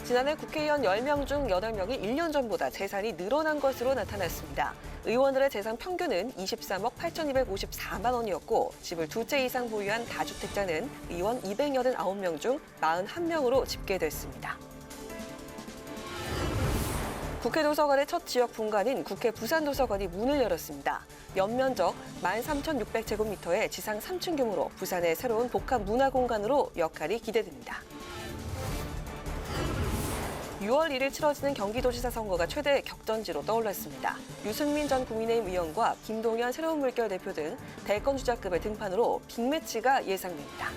지난해 국회의원 10명 중 8명이 1년 전보다 재산이 늘어난 것으로 나타났습니다. 의원들의 재산 평균은 23억 8,254만 원이었고 집을 2채 이상 보유한 다주택자는 의원 289명 중 41명으로 집계됐습니다. 국회 도서관의 첫 지역 분관인 국회 부산도서관이 문을 열었습니다. 연면적 13,600제곱미터의 지상 3층 규모로 부산의 새로운 복합 문화공간으로 역할이 기대됩니다. 6월 1일 치러지는 경기도지사 선거가 최대 격전지로 떠올랐습니다. 유승민 전 국민의힘 의원과 김동연 새로운 물결 대표 등 대권 주자급의 등판으로 빅매치가 예상됩니다.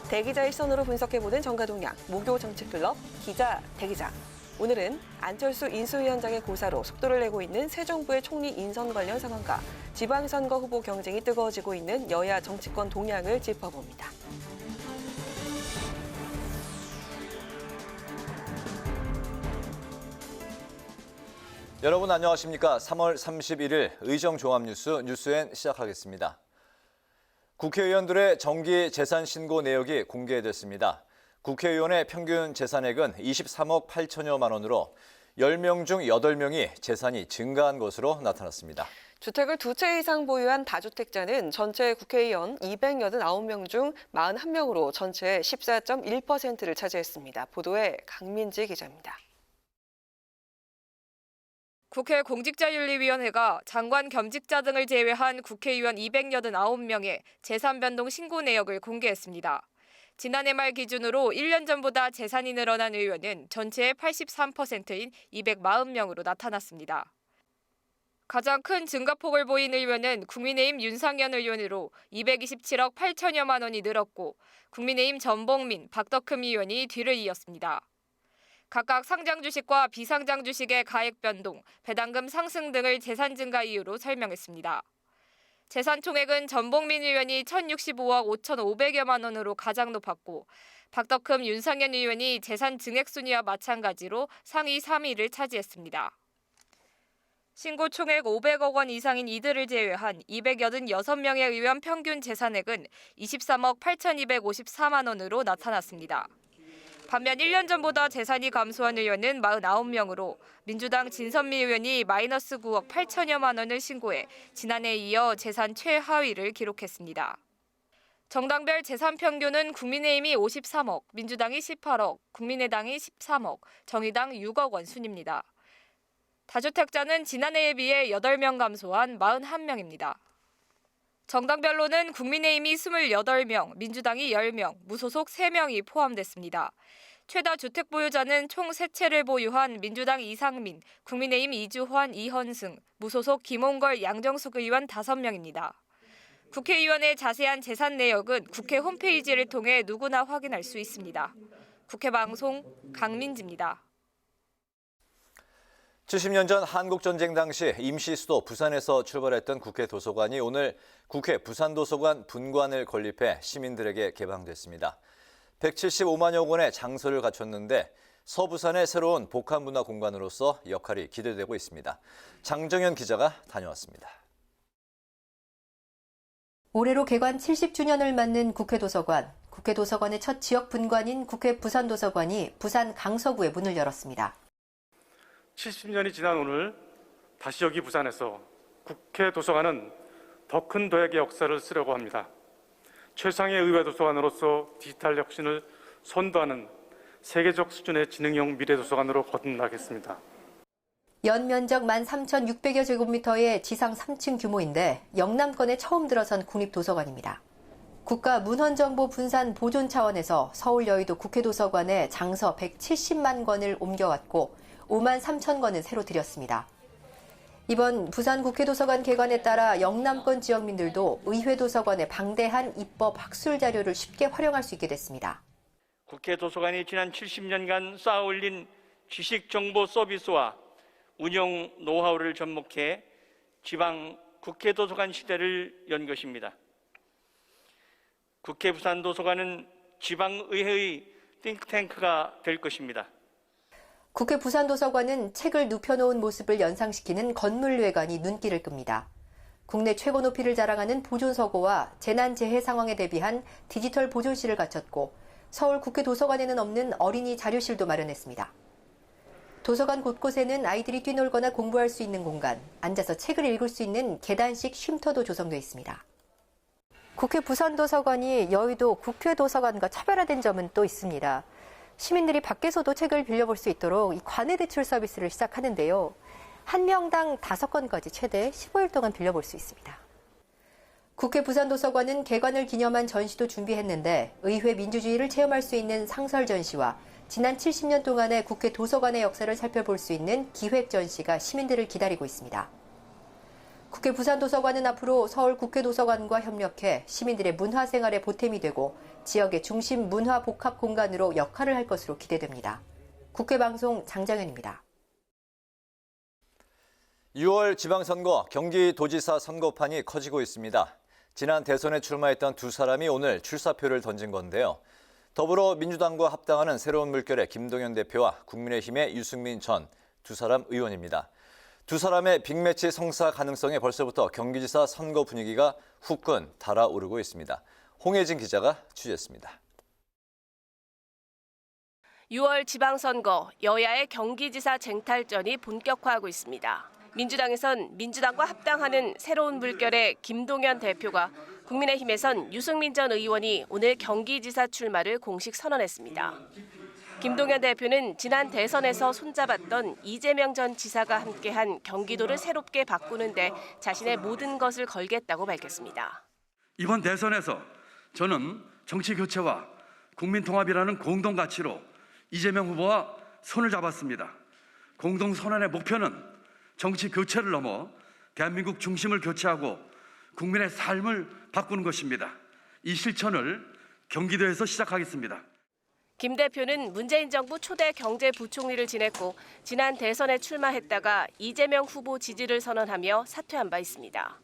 대기자 일선으로 분석해보는 정가동향, 목요정치클럽 기자 대기자. 오늘은 안철수 인수위원장의 고사로 속도를 내고 있는 새 정부의 총리 인선 관련 상황과 지방선거 후보 경쟁이 뜨거워지고 있는 여야 정치권 동향을 짚어봅니다. 여러분 안녕하십니까? 3월 31일 의정종합뉴스 뉴스엔 시작하겠습니다. 국회의원들의 정기 재산 신고 내역이 공개됐습니다. 국회의원의 평균 재산액은 23억 8천여만 원으로 10명 중 8명이 재산이 증가한 것으로 나타났습니다. 주택을 2채 이상 보유한 다주택자는 전체 국회의원 289명 중 41명으로 전체의 14.1%를 차지했습니다. 보도에 강민지 기자입니다. 국회 공직자윤리위원회가 장관 겸직자 등을 제외한 국회의원 289명의 재산 변동 신고 내역을 공개했습니다. 지난해 말 기준으로 1년 전보다 재산이 늘어난 의원은 전체의 83%인 240명으로 나타났습니다. 가장 큰 증가폭을 보인 의원은 국민의힘 윤상현 의원으로 227억 8천여만 원이 늘었고 국민의힘 전봉민, 박덕흠 의원이 뒤를 이었습니다. 각각 상장 주식과 비상장 주식의 가액 변동, 배당금 상승 등을 재산 증가 이유로 설명했습니다. 재산 총액은 전봉민 의원이 1,065억 5,500여만 원으로 가장 높았고 박덕흠, 윤상현 의원이 재산 증액 순위와 마찬가지로 상위 3위를 차지했습니다. 신고 총액 500억 원 이상인 이들을 제외한 286명의 의원 평균 재산액은 23억 8,254만 원으로 나타났습니다. 반면 1년 전보다 재산이 감소한 의원은 49명으로 민주당 진선미 의원이 마이너스 9억 8천여만 원을 신고해 지난해에 이어 재산 최하위를 기록했습니다. 정당별 재산 평균은 국민의힘이 53억, 민주당이 18억, 국민의당이 13억, 정의당 6억 원 순입니다. 다주택자는 지난해에 비해 8명 감소한 41명입니다. 정당별로는 국민의힘이 28명, 민주당이 10명, 무소속 3명이 포함됐습니다. 최다 주택 보유자는 총 3채를 보유한 민주당 이상민, 국민의힘 이주환, 이현승, 무소속 김홍걸, 양정숙 의원 5명입니다. 국회의원의 자세한 재산 내역은 국회 홈페이지를 통해 누구나 확인할 수 있습니다. 국회방송 강민지입니다. 70년 전 한국전쟁 당시 임시 수도 부산에서 출발했던 국회 도서관이 오늘 국회 부산도서관 분관을 건립해 시민들에게 개방됐습니다. 175만여 권의 장소를 갖췄는데 서부산의 새로운 복합문화공간으로서 역할이 기대되고 있습니다. 장정현 기자가 다녀왔습니다. 올해로 개관 70주년을 맞는 국회도서관. 국회도서관의 첫 지역 분관인 국회 부산도서관이 부산 강서구에 문을 열었습니다. 70년이 지난 오늘 다시 여기 부산에서 국회 도서관은 더 큰 도약의 역사를 쓰려고 합니다. 최상의 의회 도서관으로서 디지털 혁신을 선도하는 세계적 수준의 지능형 미래 도서관으로 거듭나겠습니다. 연면적 13,600여 제곱미터의 지상 3층 규모인데 영남권에 처음 들어선 국립도서관입니다. 국가문헌정보 분산 보존 차원에서 서울 여의도 국회도서관에 장서 170만 권을 옮겨왔고 5만 3천 권은 새로 들였습니다. 이번 부산 국회도서관 개관에 따라 영남권 지역민들도 의회도서관의 방대한 입법 학술 자료를 쉽게 활용할 수 있게 됐습니다. 국회도서관이 지난 70년간 쌓아올린 지식 정보 서비스와 운영 노하우를 접목해 지방 국회도서관 시대를 연 것입니다. 국회 부산도서관은 지방의회의 띵크탱크가 될 것입니다. 국회 부산도서관은 책을 눕혀놓은 모습을 연상시키는 건물외관이 눈길을 끕니다. 국내 최고 높이를 자랑하는 보존서고와 재난재해 상황에 대비한 디지털 보존실을 갖췄고 서울 국회 도서관에는 없는 어린이 자료실도 마련했습니다. 도서관 곳곳에는 아이들이 뛰놀거나 공부할 수 있는 공간, 앉아서 책을 읽을 수 있는 계단식 쉼터도 조성되어 있습니다. 국회 부산도서관이 여의도 국회 도서관과 차별화된 점은 또 있습니다. 시민들이 밖에서도 책을 빌려볼 수 있도록 이 관외 대출 서비스를 시작하는데요. 한 명당 5권까지 최대 15일 동안 빌려볼 수 있습니다. 국회 부산도서관은 개관을 기념한 전시도 준비했는데 의회 민주주의를 체험할 수 있는 상설 전시와 지난 70년 동안의 국회 도서관의 역사를 살펴볼 수 있는 기획 전시가 시민들을 기다리고 있습니다. 국회 부산도서관은 앞으로 서울 국회 도서관과 협력해 시민들의 문화 생활에 보탬이 되고 지역의 중심 문화 복합 공간으로 역할을 할 것으로 기대됩니다. 국회방송 장정현입니다. 6월 지방선거 경기도지사 선거판이 커지고 있습니다. 지난 대선에 출마했던 두 사람이 오늘 출사표를 던진 건데요. 더불어민주당과 합당하는 새로운 물결의 김동연 대표와 국민의힘의 유승민 전 두 사람 의원입니다. 두 사람의 빅매치 성사 가능성에 벌써부터 경기지사 선거 분위기가 후끈 달아오르고 있습니다. 홍혜진 기자가 취재했습니다. 6월 지방선거 여야의 경기지사 쟁탈전이 본격화하고 있습니다. 민주당에선 민주당과 합당하는 새로운 물결의 김동연 대표가 국민의힘에선 유승민 전 의원이 오늘 경기지사 출마를 공식 선언했습니다. 김동연 대표는 지난 대선에서 손잡았던 이재명 전 지사가 함께한 경기도를 새롭게 바꾸는 데 자신의 모든 것을 걸겠다고 밝혔습니다. 이번 대선에서 저는 정치 교체와 국민 통합이라는 공동 가치로 이재명 후보와 손을 잡았습니다. 공동 선언의 목표는 정치 교체를 넘어 대한민국 중심을 교체하고 국민의 삶을 바꾸는 것입니다. 이 실천을 경기도에서 시작하겠습니다. 김 대표는 문재인 정부 초대 경제부총리를 지냈고 지난 대선에 출마했다가 이재명 후보 지지를 선언하며 사퇴한 바 있습니다.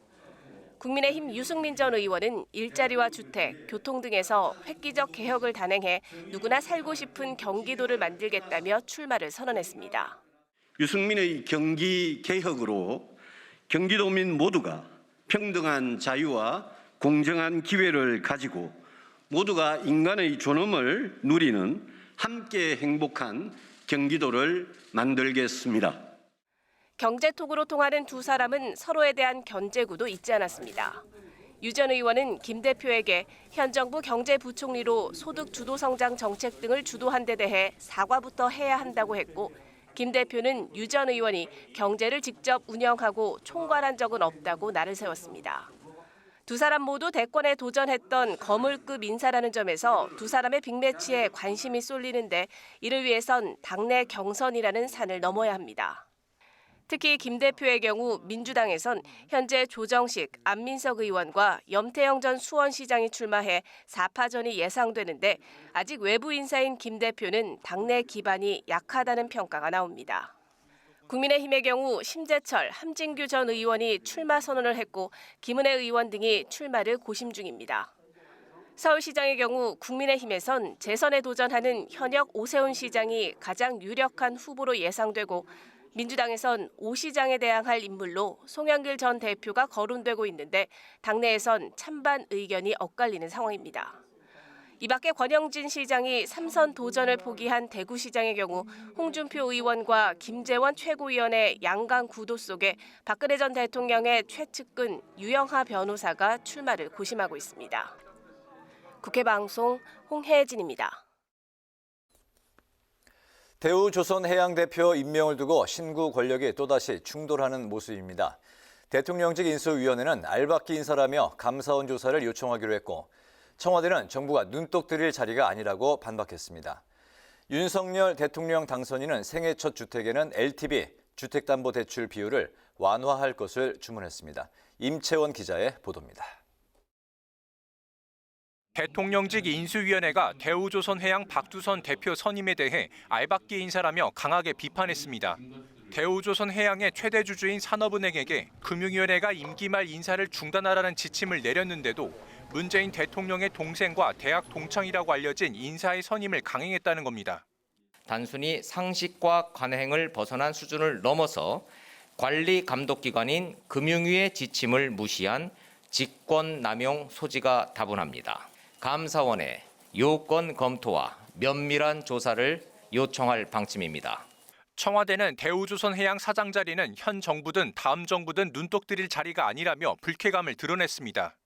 국민의힘 유승민 전 의원은 일자리와 주택, 교통 등에서 획기적 개혁을 단행해 누구나 살고 싶은 경기도를 만들겠다며 출마를 선언했습니다. 유승민의 경기 개혁으로 경기도민 모두가 평등한 자유와 공정한 기회를 가지고 모두가 인간의 존엄을 누리는 함께 행복한 경기도를 만들겠습니다. 경제톡으로 통하는 두 사람은 서로에 대한 견제구도 잊지 않았습니다. 유 전 의원은 김 대표에게 현 정부 경제부총리로 소득 주도 성장 정책 등을 주도한 데 대해 사과부터 해야 한다고 했고 김 대표는 유 전 의원이 경제를 직접 운영하고 총괄한 적은 없다고 날을 세웠습니다. 두 사람 모두 대권에 도전했던 거물급 인사라는 점에서 두 사람의 빅매치에 관심이 쏠리는데 이를 위해선 당내 경선이라는 산을 넘어야 합니다. 특히 김 대표의 경우 민주당에선 현재 조정식, 안민석 의원과 염태영 전 수원시장이 출마해 4파전이 예상되는데 아직 외부 인사인 김 대표는 당내 기반이 약하다는 평가가 나옵니다. 국민의힘의 경우 심재철, 함진규 전 의원이 출마 선언을 했고 김은혜 의원 등이 출마를 고심 중입니다. 서울시장의 경우 국민의힘에선 재선에 도전하는 현역 오세훈 시장이 가장 유력한 후보로 예상되고 민주당에선 오 시장에 대항할 인물로 송영길 전 대표가 거론되고 있는데 당내에선 찬반 의견이 엇갈리는 상황입니다. 이 밖에 권영진 시장이 3선 도전을 포기한 대구시장의 경우 홍준표 의원과 김재원 최고위원의 양강 구도 속에 박근혜 전 대통령의 최측근 유영하 변호사가 출마를 고심하고 있습니다. 국회방송 홍혜진입니다. 대우조선해양 대표 임명을 두고 신구 권력이 또다시 충돌하는 모습입니다. 대통령직 인수위원회는 알박기 인사라며 감사원 조사를 요청하기로 했고 청와대는 정부가 눈독 들일 자리가 아니라고 반박했습니다. 윤석열 대통령 당선인은 생애 첫 주택에는 LTV, 주택담보대출 비율을 완화할 것을 주문했습니다. 임채원 기자의 보도입니다. 대통령직 인수위원회가 대우조선해양 박두선 대표 선임에 대해 알박기 인사라며 강하게 비판했습니다. 대우조선해양의 최대 주주인 산업은행에게 금융위원회가 임기 말 인사를 중단하라는 지침을 내렸는데도 문재인 대통령의 동생과 대학 동창이라고 알려진 인사의 선임을 강행했다는 겁니다. 단순히 상식과 관행을 벗어난 수준을 넘어서 관리 감독기관인 금융위의 지침을 무시한 직권남용 소지가 다분합니다. 감사원에 요건 검토와 면밀한 조사를 요청할 방침입니다. 청와대는 대우조선해양 사장 자리는 현 정부든 다음 정부든 눈독 들일 자리가 아니라며 불쾌감을 드러냈습니다.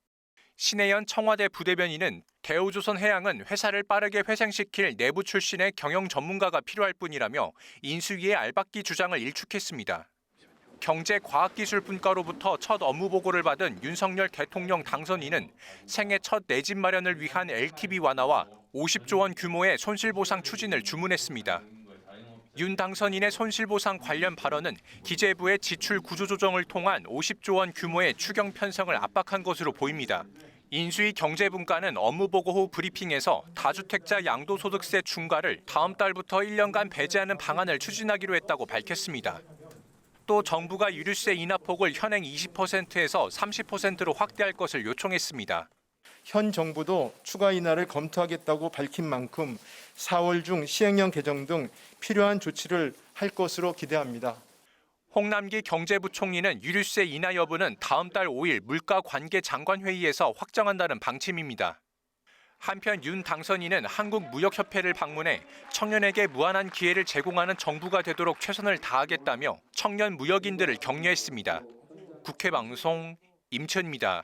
신혜연 청와대 부대변인은 대우조선해양은 회사를 빠르게 회생시킬 내부 출신의 경영 전문가가 필요할 뿐이라며 인수위의 알박기 주장을 일축했습니다. 경제과학기술분과로부터 첫 업무 보고를 받은 윤석열 대통령 당선인은 생애 첫 내 집 마련을 위한 LTV 완화와 50조 원 규모의 손실보상 추진을 주문했습니다. 윤 당선인의 손실보상 관련 발언은 기재부의 지출 구조조정을 통한 50조 원 규모의 추경 편성을 압박한 것으로 보입니다. 인수위 경제분과는 업무보고 후 브리핑에서 다주택자 양도소득세 중과를 다음 달부터 1년간 배제하는 방안을 추진하기로 했다고 밝혔습니다. 또 정부가 유류세 인하폭을 현행 20%에서 30%로 확대할 것을 요청했습니다. 현 정부도 추가 인하를 검토하겠다고 밝힌 만큼 4월 중 시행령 개정 등 필요한 조치를 할 것으로 기대합니다. 홍남기 경제부총리는 유류세 인하 여부는 다음 달 5일 물가관계장관회의에서 확정한다는 방침입니다. 한편 윤 당선인은 한국무역협회를 방문해 청년에게 무한한 기회를 제공하는 정부가 되도록 최선을 다하겠다며 청년 무역인들을 격려했습니다. 국회방송 임천입니다.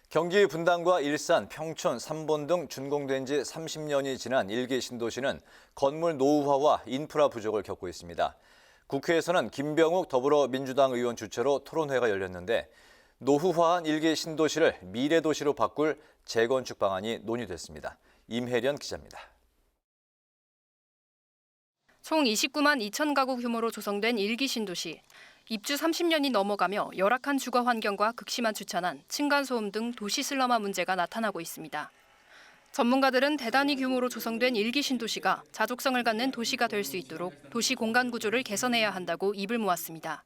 경기 분당과 일산, 평촌, 삼본 등 준공된 지 30년이 지난 1기 신도시는 건물 노후화와 인프라 부족을 겪고 있습니다. 국회에서는 김병욱 더불어민주당 의원 주최로 토론회가 열렸는데 노후화한 1기 신도시를 미래도시로 바꿀 재건축 방안이 논의됐습니다. 임혜련 기자입니다. 총 29만 2천 가구 규모로 조성된 1기 신도시. 입주 30년이 넘어가며 열악한 주거 환경과 극심한 주차난, 층간소음 등 도시 슬럼화 문제가 나타나고 있습니다. 전문가들은 대단위 규모로 조성된 1기 신도시가 자족성을 갖는 도시가 될 수 있도록 도시 공간 구조를 개선해야 한다고 입을 모았습니다.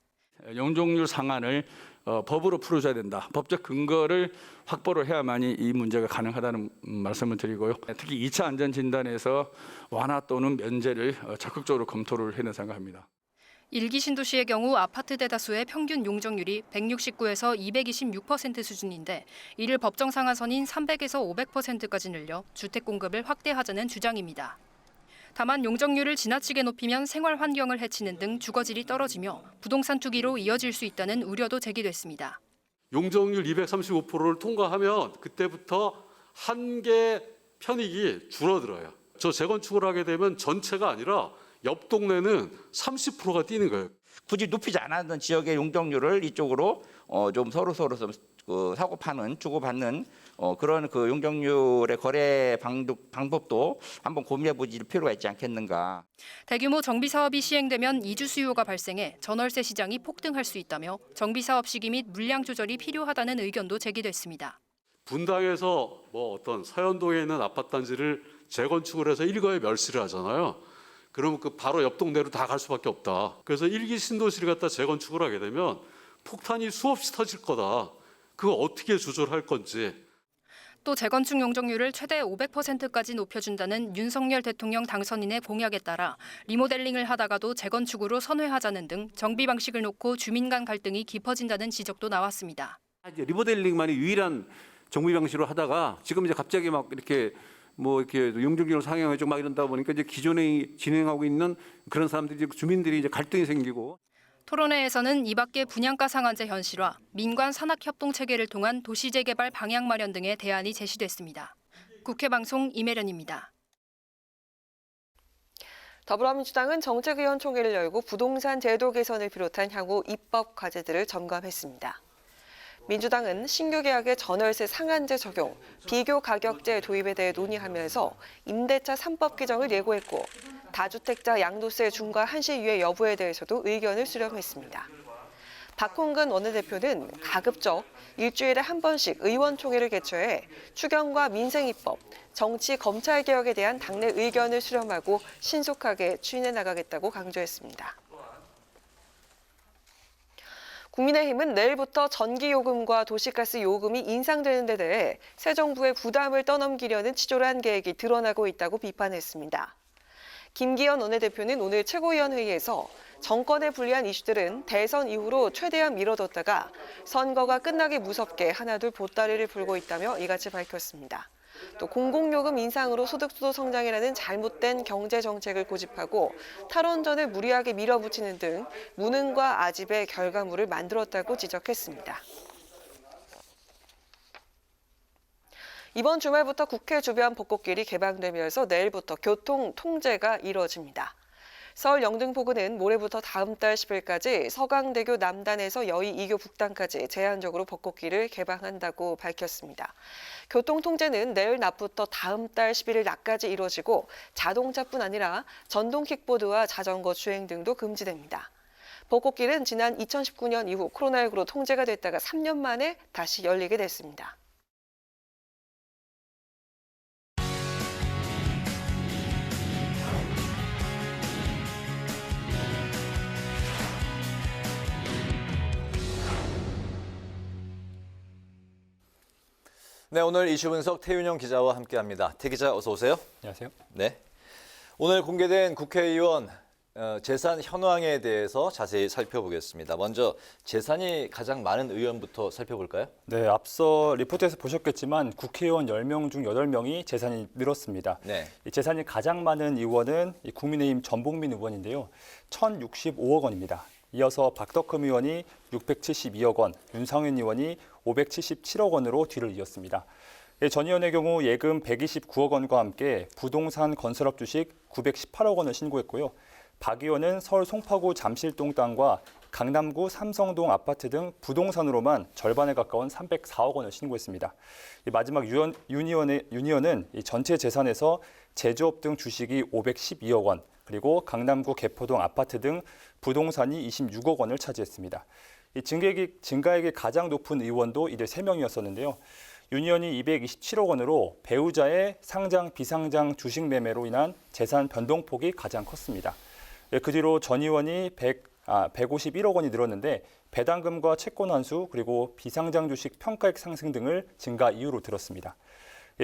용적률 상한을 법으로 풀어줘야 된다. 법적 근거를 확보를 해야만이 이 문제가 가능하다는 말씀을 드리고요. 특히 2차 안전진단에서 완화 또는 면제를 적극적으로 검토를 해야 생각합니다. 1기 신도시의 경우 아파트 대다수의 평균 용적률이 169에서 226% 수준인데 이를 법정 상한선인 300에서 500%까지 늘려 주택 공급을 확대하자는 주장입니다. 다만 용적률을 지나치게 높이면 생활 환경을 해치는 등 주거질이 떨어지며 부동산 투기로 이어질 수 있다는 우려도 제기됐습니다. 용적률 235%를 통과하면 그때부터 한 개 편익이 줄어들어요. 저 재건축을 하게 되면 전체가 아니라 옆 동네는 30%가 뛰는 거예요. 굳이 높이지 않았던 지역의 용적률을 이쪽으로 좀 서로 좀 사고 파는 주고받는 그런 그 용적률의 거래 방법도 한번 고민해 보실 필요가 있지 않겠는가. 대규모 정비 사업이 시행되면 이주 수요가 발생해 전월세 시장이 폭등할 수 있다며 정비 사업 시기 및 물량 조절이 필요하다는 의견도 제기됐습니다. 분당에서 어떤 서현동에 있는 아파트 단지를 재건축을 해서 일거에 멸시를 하잖아요. 그러면 그 바로 옆 동네로 다 갈 수밖에 없다. 그래서 1기 신도시를 갖다 재건축을 하게 되면 폭탄이 수없이 터질 거다. 그거 어떻게 조절할 건지. 또 재건축 용적률을 최대 500%까지 높여준다는 윤석열 대통령 당선인의 공약에 따라 리모델링을 하다가도 재건축으로 선회하자는 등 정비 방식을 놓고 주민 간 갈등이 깊어진다는 지적도 나왔습니다. 리모델링만이 유일한 정비 방식으로 하다가 지금 이제 갑자기 막 이렇게 용적률을 상향해주고 막 이런다 보니까 이제 기존에 진행하고 있는 그런 사람들이 주민들이 이제 갈등이 생기고. 토론회에서는 이 밖에 분양가 상한제 현실화, 민관 산학 협동 체계를 통한 도시 재개발 방향 마련 등의 대안이 제시됐습니다. 국회 방송 임혜련입니다. 더불어민주당은 정책위원총회를 열고 부동산 제도 개선을 비롯한 향후 입법 과제들을 점검했습니다. 민주당은 신규 계약의 전월세 상한제 적용, 비교 가격제 도입에 대해 논의하면서 임대차 3법 개정을 예고했고 다주택자 양도세 중과 한시 유예 여부에 대해서도 의견을 수렴했습니다. 박홍근 원내대표는 가급적 일주일에 한 번씩 의원총회를 개최해 추경과 민생입법, 정치 검찰 개혁에 대한 당내 의견을 수렴하고 신속하게 추진해 나가겠다고 강조했습니다. 국민의힘은 내일부터 전기요금과 도시가스 요금이 인상되는 데 대해 새 정부의 부담을 떠넘기려는 치졸한 계획이 드러나고 있다고 비판했습니다. 김기현 원내대표는 오늘 최고위원회의에서 정권에 불리한 이슈들은 대선 이후로 최대한 미뤄뒀다가 선거가 끝나기 무섭게 하나둘 보따리를 풀고 있다며 이같이 밝혔습니다. 또 공공요금 인상으로 소득주도 성장이라는 잘못된 경제 정책을 고집하고 탈원전을 무리하게 밀어붙이는 등 무능과 아집의 결과물을 만들었다고 지적했습니다. 이번 주말부터 국회 주변 벚꽃길이 개방되면서 내일부터 교통 통제가 이뤄집니다. 서울 영등포구는 모레부터 다음 달 10일까지 서강대교 남단에서 여의 2교 북단까지 제한적으로 벚꽃길을 개방한다고 밝혔습니다. 교통통제는 내일 낮부터 다음 달 11일 낮까지 이루어지고 자동차뿐 아니라 전동 킥보드와 자전거 주행 등도 금지됩니다. 벚꽃길은 지난 2019년 이후 코로나19로 통제가 됐다가 3년 만에 다시 열리게 됐습니다. 네, 오늘 이슈 분석 태윤영 기자와 함께합니다. 태 기자 어서 오세요. 안녕하세요. 네, 오늘 공개된 국회의원 재산 현황에 대해서 자세히 살펴보겠습니다. 먼저 재산이 가장 많은 의원부터 살펴볼까요? 네, 앞서 리포트에서 보셨겠지만 국회의원 10명 중 8명이 재산이 늘었습니다. 네. 이 재산이 가장 많은 의원은 국민의힘 전봉민 의원인데요. 1,065억 원입니다. 이어서 박덕흠 의원이 672억 원, 윤상현 의원이 577억 원으로 뒤를 이었습니다. 전 의원의 경우 예금 129억 원과 함께 부동산 건설업 주식 918억 원을 신고했고요. 박 의원은 서울 송파구 잠실동 땅과 강남구 삼성동 아파트 등 부동산으로만 절반에 가까운 304억 원을 신고했습니다. 마지막 윤 의원은 전체 재산에서 제조업 등 주식이 512억 원, 그리고 강남구 개포동 아파트 등 부동산이 26억 원을 차지했습니다. 이 증가액이 가장 높은 의원도 이들 3명이었었는데요. 윤 의원이 227억 원으로 배우자의 상장, 비상장 주식 매매로 인한 재산 변동폭이 가장 컸습니다. 그 뒤로 전 의원이 151억 원이 늘었는데 배당금과 채권 환수 그리고 비상장 주식 평가액 상승 등을 증가 이유로 들었습니다.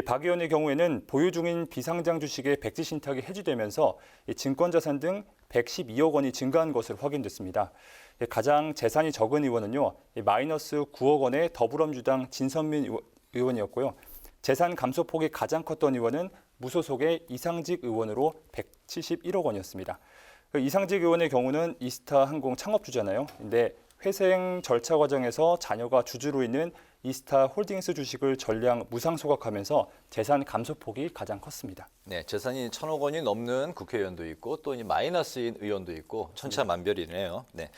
박 의원의 경우에는 보유 중인 비상장 주식의 백지 신탁이 해지되면서 증권자산 등 112억 원이 증가한 것으로 확인됐습니다. 가장 재산이 적은 의원은요, 마이너스 9억 원의 더불어민주당 진선민 의원이었고요. 재산 감소폭이 가장 컸던 의원은 무소속의 이상직 의원으로 171억 원이었습니다. 이상직 의원의 경우는 이스타 항공 창업주잖아요. 근데 회생 절차 과정에서 자녀가 주주로 있는 이스타 홀딩스 주식을 전량 무상 소각하면서 재산 감소폭이 가장 컸습니다. 네, 재산이 1,000억 원이 넘는 국회의원도 있고 또 마이너스인 의원도 있고 천차만별이네요. 네,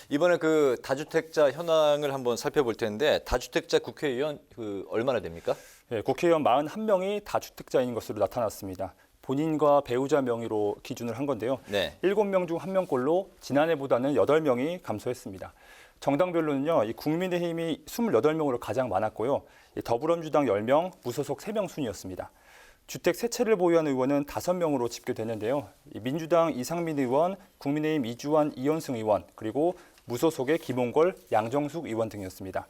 이번에 그 다주택자 현황을 한번 살펴볼 텐데 다주택자 국회의원 얼마나 됩니까? 네, 국회의원 41명이 다주택자인 것으로 나타났습니다. 본인과 배우자 명의로 기준을 한 건데요. 네. 7명 중 1명꼴로 지난해보다는 8명이 감소했습니다. 정당별로는요, 이 국민의힘이 28명으로 가장 많았고요. 더불어민주당 10명, 무소속 3명 순이었습니다. 주택 세 채를 보유한 의원은 5명으로 집계됐는데요. 민주당 이상민 의원, 국민의힘 이주환, 이현승 의원, 그리고 무소속의 김홍걸, 양정숙 의원 등이었습니다.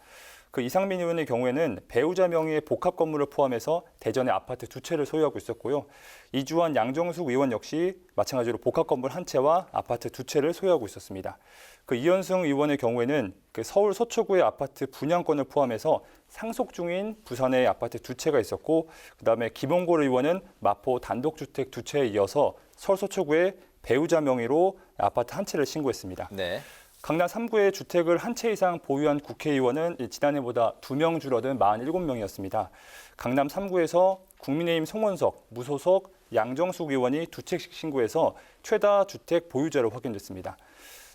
그 이상민 의원의 경우에는 배우자 명의의 복합 건물을 포함해서 대전에 아파트 2채를 소유하고 있었고요. 이주환, 양정숙 의원 역시 마찬가지로 복합 건물 1채와 아파트 2채를 소유하고 있었습니다. 그 이현승 의원의 경우에는 그 서울 서초구의 아파트 분양권을 포함해서 상속 중인 부산의 아파트 2채가 있었고, 그다음에 김홍걸 의원은 마포 단독주택 2채에 이어서 서울 서초구의 배우자 명의로 아파트 1채를 신고했습니다. 네. 강남 3구의 주택을 한 채 이상 보유한 국회의원은 지난해보다 2명 줄어든 47명이었습니다. 강남 3구에서 국민의힘 송원석, 무소속 양정숙 의원이 2채씩 신고해서 최다 주택 보유자로 확인됐습니다.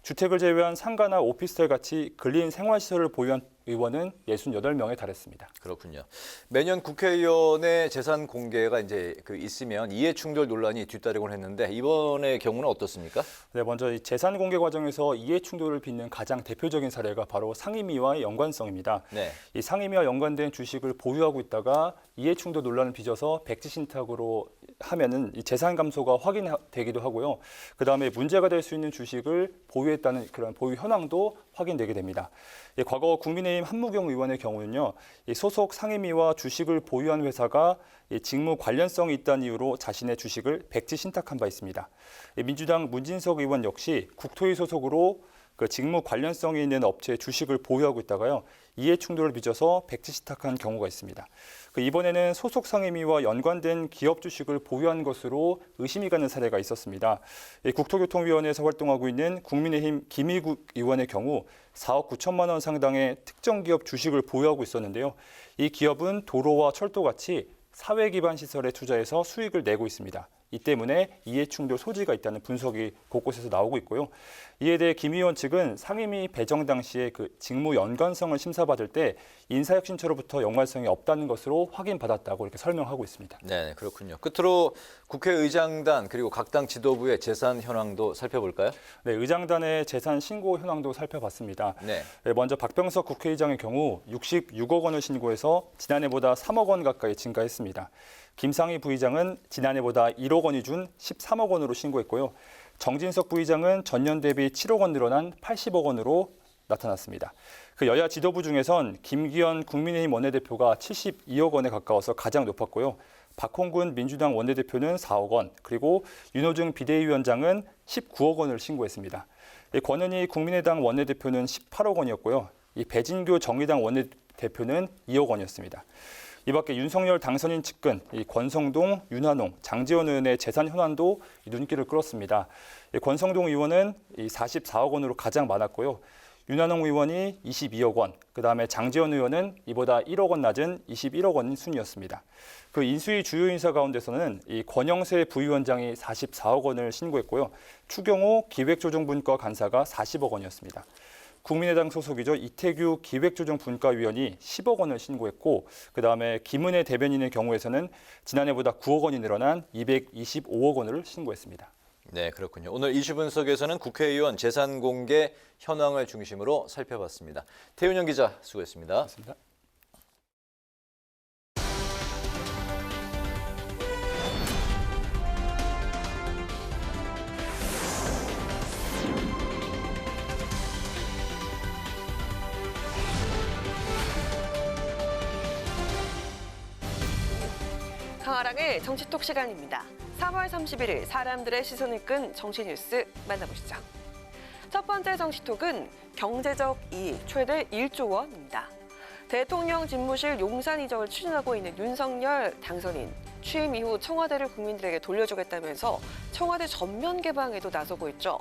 주택을 제외한 상가나 오피스텔 같이 근린 생활시설을 보유한 의원은 68명에 달했습니다. 그렇군요. 매년 국회의원의 재산 공개가 이제 있으면 이해충돌 논란이 뒤따르곤 했는데 이번의 경우는 어떻습니까? 네, 먼저 이 재산 공개 과정에서 이해충돌을 빚는 가장 대표적인 사례가 바로 상임위와의 연관성입니다. 네. 이 상임위와 연관된 주식을 보유하고 있다가 이해충돌 논란을 빚어서 백지 신탁으로 하면은 이 재산 감소가 확인되기도 하고요. 그다음에 문제가 될 수 있는 주식을 보유했다는 그런 보유 현황도 확인되게 됩니다. 과거 국민의힘 한무경 의원의 경우는요, 소속 상임위와 주식을 보유한 회사가 직무 관련성이 있다는 이유로 자신의 주식을 백지 신탁한 바 있습니다. 민주당 문진석 의원 역시 국토위 소속으로 그 직무 관련성이 있는 업체의 주식을 보유하고 있다가요. 이해 충돌을 빚어서 백지시탁한 경우가 있습니다. 이번에는 소속 상임위와 연관된 기업 주식을 보유한 것으로 의심이 가는 사례가 있었습니다. 국토교통위원회에서 활동하고 있는 국민의힘 김의국 의원의 경우 4억 9천만 원 상당의 특정 기업 주식을 보유하고 있었는데요. 이 기업은 도로와 철도같이 사회 기반 시설에 투자해서 수익을 내고 있습니다. 이 때문에 이해충돌 소지가 있다는 분석이 곳곳에서 나오고 있고요. 이에 대해 김 의원 측은 상임위 배정 당시에 그 직무 연관성을 심사받을 때 인사혁신처로부터 연관성이 없다는 것으로 확인받았다고 이렇게 설명하고 있습니다. 네, 그렇군요. 끝으로 국회의장단 그리고 각 당 지도부의 재산 현황도 살펴볼까요? 네, 의장단의 재산 신고 현황도 살펴봤습니다. 네. 먼저 박병석 국회의장의 경우 66억 원을 신고해서 지난해보다 3억 원 가까이 증가했습니다. 김상희 부의장은 지난해보다 1억 원이 준 13억 원으로 신고했고요. 정진석 부의장은 전년 대비 7억 원 늘어난 80억 원으로 나타났습니다. 그 여야 지도부 중에선 김기현 국민의힘 원내대표가 72억 원에 가까워서 가장 높았고요. 박홍근 민주당 원내대표는 4억 원, 그리고 윤호중 비대위원장은 19억 원을 신고했습니다. 권은희 국민의당 원내대표는 18억 원이었고요. 배진교 정의당 원내대표는 2억 원이었습니다. 이 밖에 윤석열 당선인 측근, 권성동, 윤한홍, 장제원 의원의 재산 현황도 눈길을 끌었습니다. 권성동 의원은 44억 원으로 가장 많았고요. 윤한홍 의원이 22억 원, 그다음에 장제원 의원은 이보다 1억 원 낮은 21억 원 순이었습니다. 그 인수위 주요 인사 가운데서는 권영세 부위원장이 44억 원을 신고했고요. 추경호 기획조정분과 간사가 40억 원이었습니다. 국민의당 소속이죠. 이태규 기획조정분과위원이 10억 원을 신고했고 그다음에 김은혜 대변인의 경우에서는 지난해보다 9억 원이 늘어난 225억 원을 신고했습니다. 네, 그렇군요. 오늘 이슈 분석에서는 국회의원 재산 공개 현황을 중심으로 살펴봤습니다. 태윤영 기자 수고했습니다. 고맙습니다. 강아랑의 정치톡 시간입니다. 3월 31일 사람들의 시선을 끈 정치 뉴스 만나보시죠. 첫 번째 정치톡은 경제적 이익 최대 1조 원입니다. 대통령 집무실 용산 이적을 추진하고 있는 윤석열 당선인. 취임 이후 청와대를 국민들에게 돌려주겠다면서 청와대 전면 개방에도 나서고 있죠.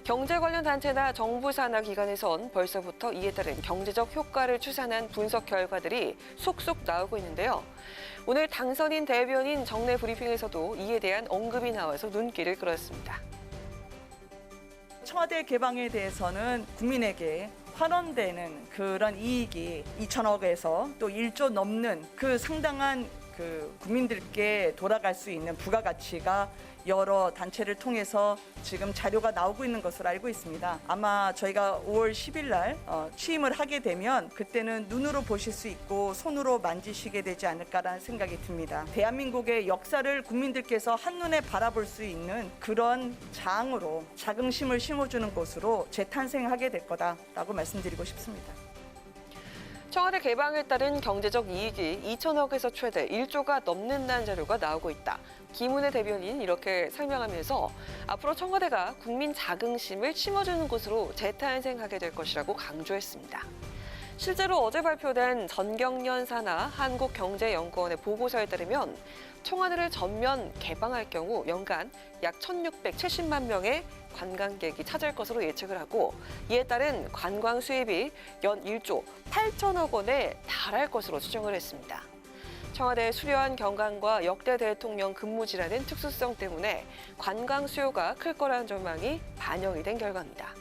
경제 관련 단체나 정부 산하 기관에선 벌써부터 이에 따른 경제적 효과를 추산한 분석 결과들이 속속 나오고 있는데요. 오늘 당선인 대변인 정례 브리핑에서도 이에 대한 언급이 나와서 눈길을 끌었습니다. 청와대 개방에 대해서는 국민에게 환원되는 그런 이익이 2천억에서 또 1조 넘는 그 상당한 국민들께 돌아갈 수 있는 부가가치가 여러 단체를 통해서 지금 자료가 나오고 있는 것으로 알고 있습니다. 아마 저희가 5월 10일 날 취임을 하게 되면 그때는 눈으로 보실 수 있고 손으로 만지시게 되지 않을까라는 생각이 듭니다. 대한민국의 역사를 국민들께서 한눈에 바라볼 수 있는 그런 장으로 자긍심을 심어주는 곳으로 재탄생하게 될 거다라고 말씀드리고 싶습니다. 청와대 개방에 따른 경제적 이익이 2천억에서 최대 1조가 넘는다는 자료가 나오고 있다. 김은혜 대변인 이렇게 설명하면서 앞으로 청와대가 국민 자긍심을 심어주는 곳으로 재탄생하게 될 것이라고 강조했습니다. 실제로 어제 발표된 전경련 산하 한국경제연구원의 보고서에 따르면 청와대를 전면 개방할 경우 연간 약 1,670만 명의 관광객이 찾을 것으로 예측을 하고 이에 따른 관광 수입이 연 1조 8천억 원에 달할 것으로 추정을 했습니다. 청와대의 수려한 경관과 역대 대통령 근무지라는 특수성 때문에 관광 수요가 클 거라는 전망이 반영이 된 결과입니다.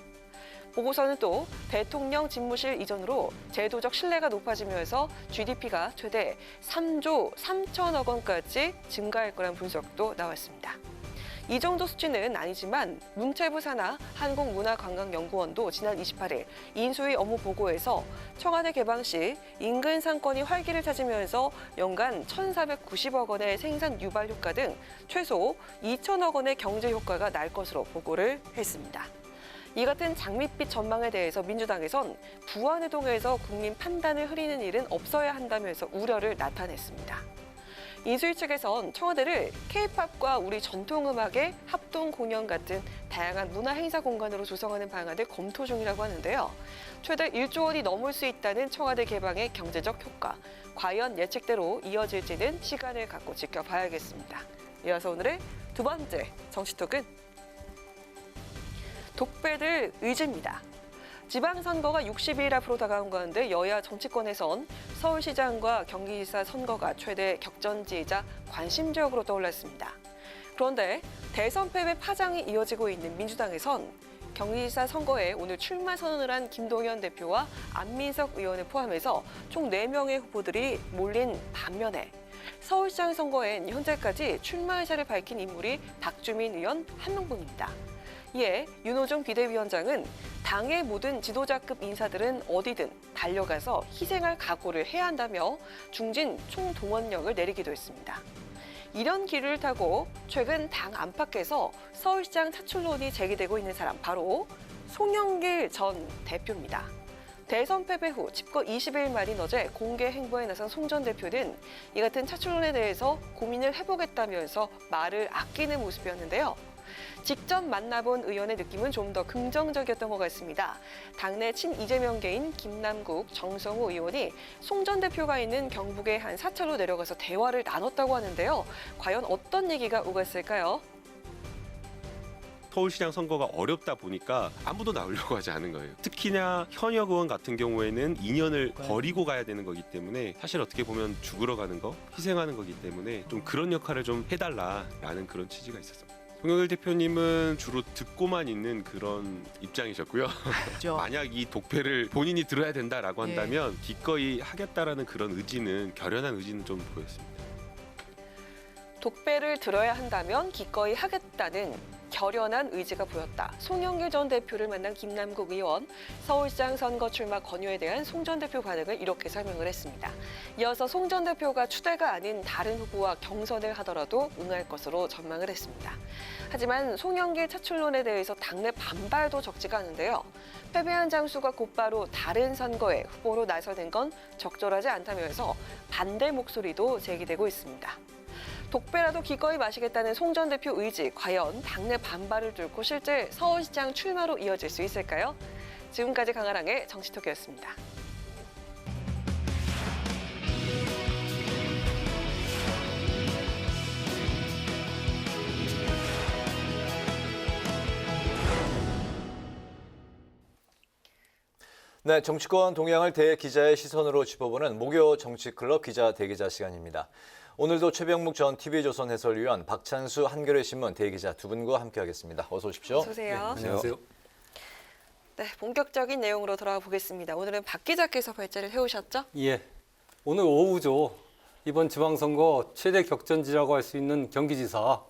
보고서는 또 대통령 집무실 이전으로 제도적 신뢰가 높아지면서 GDP가 최대 3조 3천억 원까지 증가할 거란 분석도 나왔습니다. 이 정도 수치는 아니지만 문체부 산하 한국문화관광연구원도 지난 28일 인수위 업무 보고에서 청와대 개방 시 인근 상권이 활기를 찾으면서 연간 1,490억 원의 생산 유발 효과 등 최소 2천억 원의 경제 효과가 날 것으로 보고를 했습니다. 이 같은 장밋빛 전망에 대해서 민주당에선 부안을 통해서 국민 판단을 흐리는 일은 없어야 한다면서 우려를 나타냈습니다. 인수위 측에선 청와대를 K-팝과 우리 전통음악의 합동 공연 같은 다양한 문화 행사 공간으로 조성하는 방안을 검토 중이라고 하는데요. 최대 1조 원이 넘을 수 있다는 청와대 개방의 경제적 효과. 과연 예측대로 이어질지는 시간을 갖고 지켜봐야겠습니다. 이어서 오늘의 두 번째 정치톡은 독배들 의지입니다. 지방선거가 60일 앞으로 다가온 가운데 여야 정치권에선 서울시장과 경기지사 선거가 최대 격전지이자 관심지역으로 떠올랐습니다. 그런데 대선 패배 파장이 이어지고 있는 민주당에선 경기지사 선거에 오늘 출마 선언을 한 김동연 대표와 안민석 의원을 포함해서 총 4명의 후보들이 몰린 반면에 서울시장 선거엔 현재까지 출마 의사를 밝힌 인물이 박주민 의원 1명뿐입니다. 이에 윤호중 비대위원장은 당의 모든 지도자급 인사들은 어디든 달려가서 희생할 각오를 해야 한다며 중진 총동원령을 내리기도 했습니다. 이런 기류를 타고 최근 당 안팎에서 서울시장 차출론이 제기되고 있는 사람 바로 송영길 전 대표입니다. 대선 패배 후 집권 20일 만인 어제 공개 행보에 나선 송 전 대표는 이 같은 차출론에 대해서 고민을 해보겠다면서 말을 아끼는 모습이었는데요. 직접 만나본 의원의 느낌은 좀 더 긍정적이었던 것 같습니다. 당내 친이재명계인 김남국, 정성호 의원이 송 전 대표가 있는 경북의 한 사찰로 내려가서 대화를 나눴다고 하는데요. 과연 어떤 얘기가 오갔을까요? 서울시장 선거가 어렵다 보니까 아무도 나오려고 하지 않은 거예요. 특히나 현역 의원 같은 경우에는 2년을 버리고 가야 되는 거기 때문에 사실 어떻게 보면 죽으러 가는 거, 희생하는 거기 때문에 좀 그런 역할을 좀 해달라라는 그런 취지가 있었습니다. 송영길 대표님은 주로 듣고만 있는 그런 입장이셨고요. 만약 이 독패를 본인이 들어야 된다라고 한다면 기꺼이 하겠다라는 그런 의지는, 결연한 의지는 좀 보였습니다. 독배를 들어야 한다면 기꺼이 하겠다는 결연한 의지가 보였다. 송영길 전 대표를 만난 김남국 의원, 서울시장 선거 출마 권유에 대한 송 전 대표 반응을 이렇게 설명을 했습니다. 이어서 송 전 대표가 추대가 아닌 다른 후보와 경선을 하더라도 응할 것으로 전망을 했습니다. 하지만 송영길 차출론에 대해서 당내 반발도 적지가 않은데요. 패배한 장수가 곧바로 다른 선거에 후보로 나서는 건 적절하지 않다면서 반대 목소리도 제기되고 있습니다. 독배라도 기꺼이 마시겠다는 송 전 대표 의지, 과연 당내 반발을 뚫고 실제 서울시장 출마로 이어질 수 있을까요? 지금까지 강아랑의 정치톡이었습니다. 네, 정치권 동향을 대기자의 시선으로 짚어보는 목요 정치클럽 기자 대기자 시간입니다. 오늘도 최병묵 전 TV조선 해설위원, 박찬수 한겨레신문 대기자 두 분과 함께하겠습니다. 어서 오십시오. 어서 오세요. 네, 안녕하세요. 네, 본격적인 내용으로 돌아가 보겠습니다. 오늘은 박 기자께서 발제를 해오셨죠? 예, 오늘 오후죠. 이번 지방선거 최대 격전지라고 할 수 있는 경기지사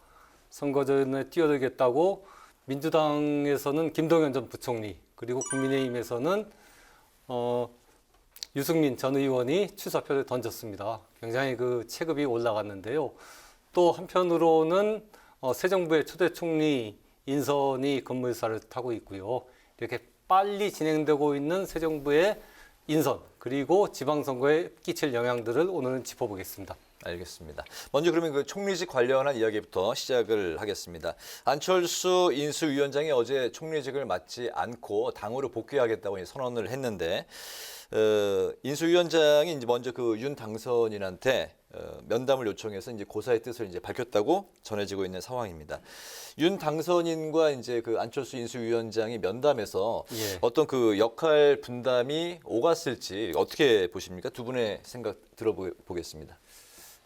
선거전에 뛰어들겠다고 민주당에서는 김동연 전 부총리, 그리고 국민의힘에서는 유승민 전 의원이 출사표를 던졌습니다. 굉장히 그 체급이 올라갔는데요. 또 한편으로는 새 정부의 초대 총리 인선이 급물살을 타고 있고요. 이렇게 빨리 진행되고 있는 새 정부의 인선, 그리고 지방선거에 끼칠 영향들을 오늘은 짚어보겠습니다. 알겠습니다. 먼저 그러면 그 총리직 관련한 이야기부터 시작을 하겠습니다. 안철수 인수위원장이 어제 총리직을 맡지 않고 당으로 복귀하겠다고 선언을 했는데, 인수위원장이 이제 먼저 그 윤 당선인한테 면담을 요청해서 이제 고사의 뜻을 이제 밝혔다고 전해지고 있는 상황입니다. 윤 당선인과 이제 그 안철수 인수위원장이 면담에서 어떤 그 역할 분담이 오갔을지 어떻게 보십니까? 두 분의 생각 들어보겠습니다.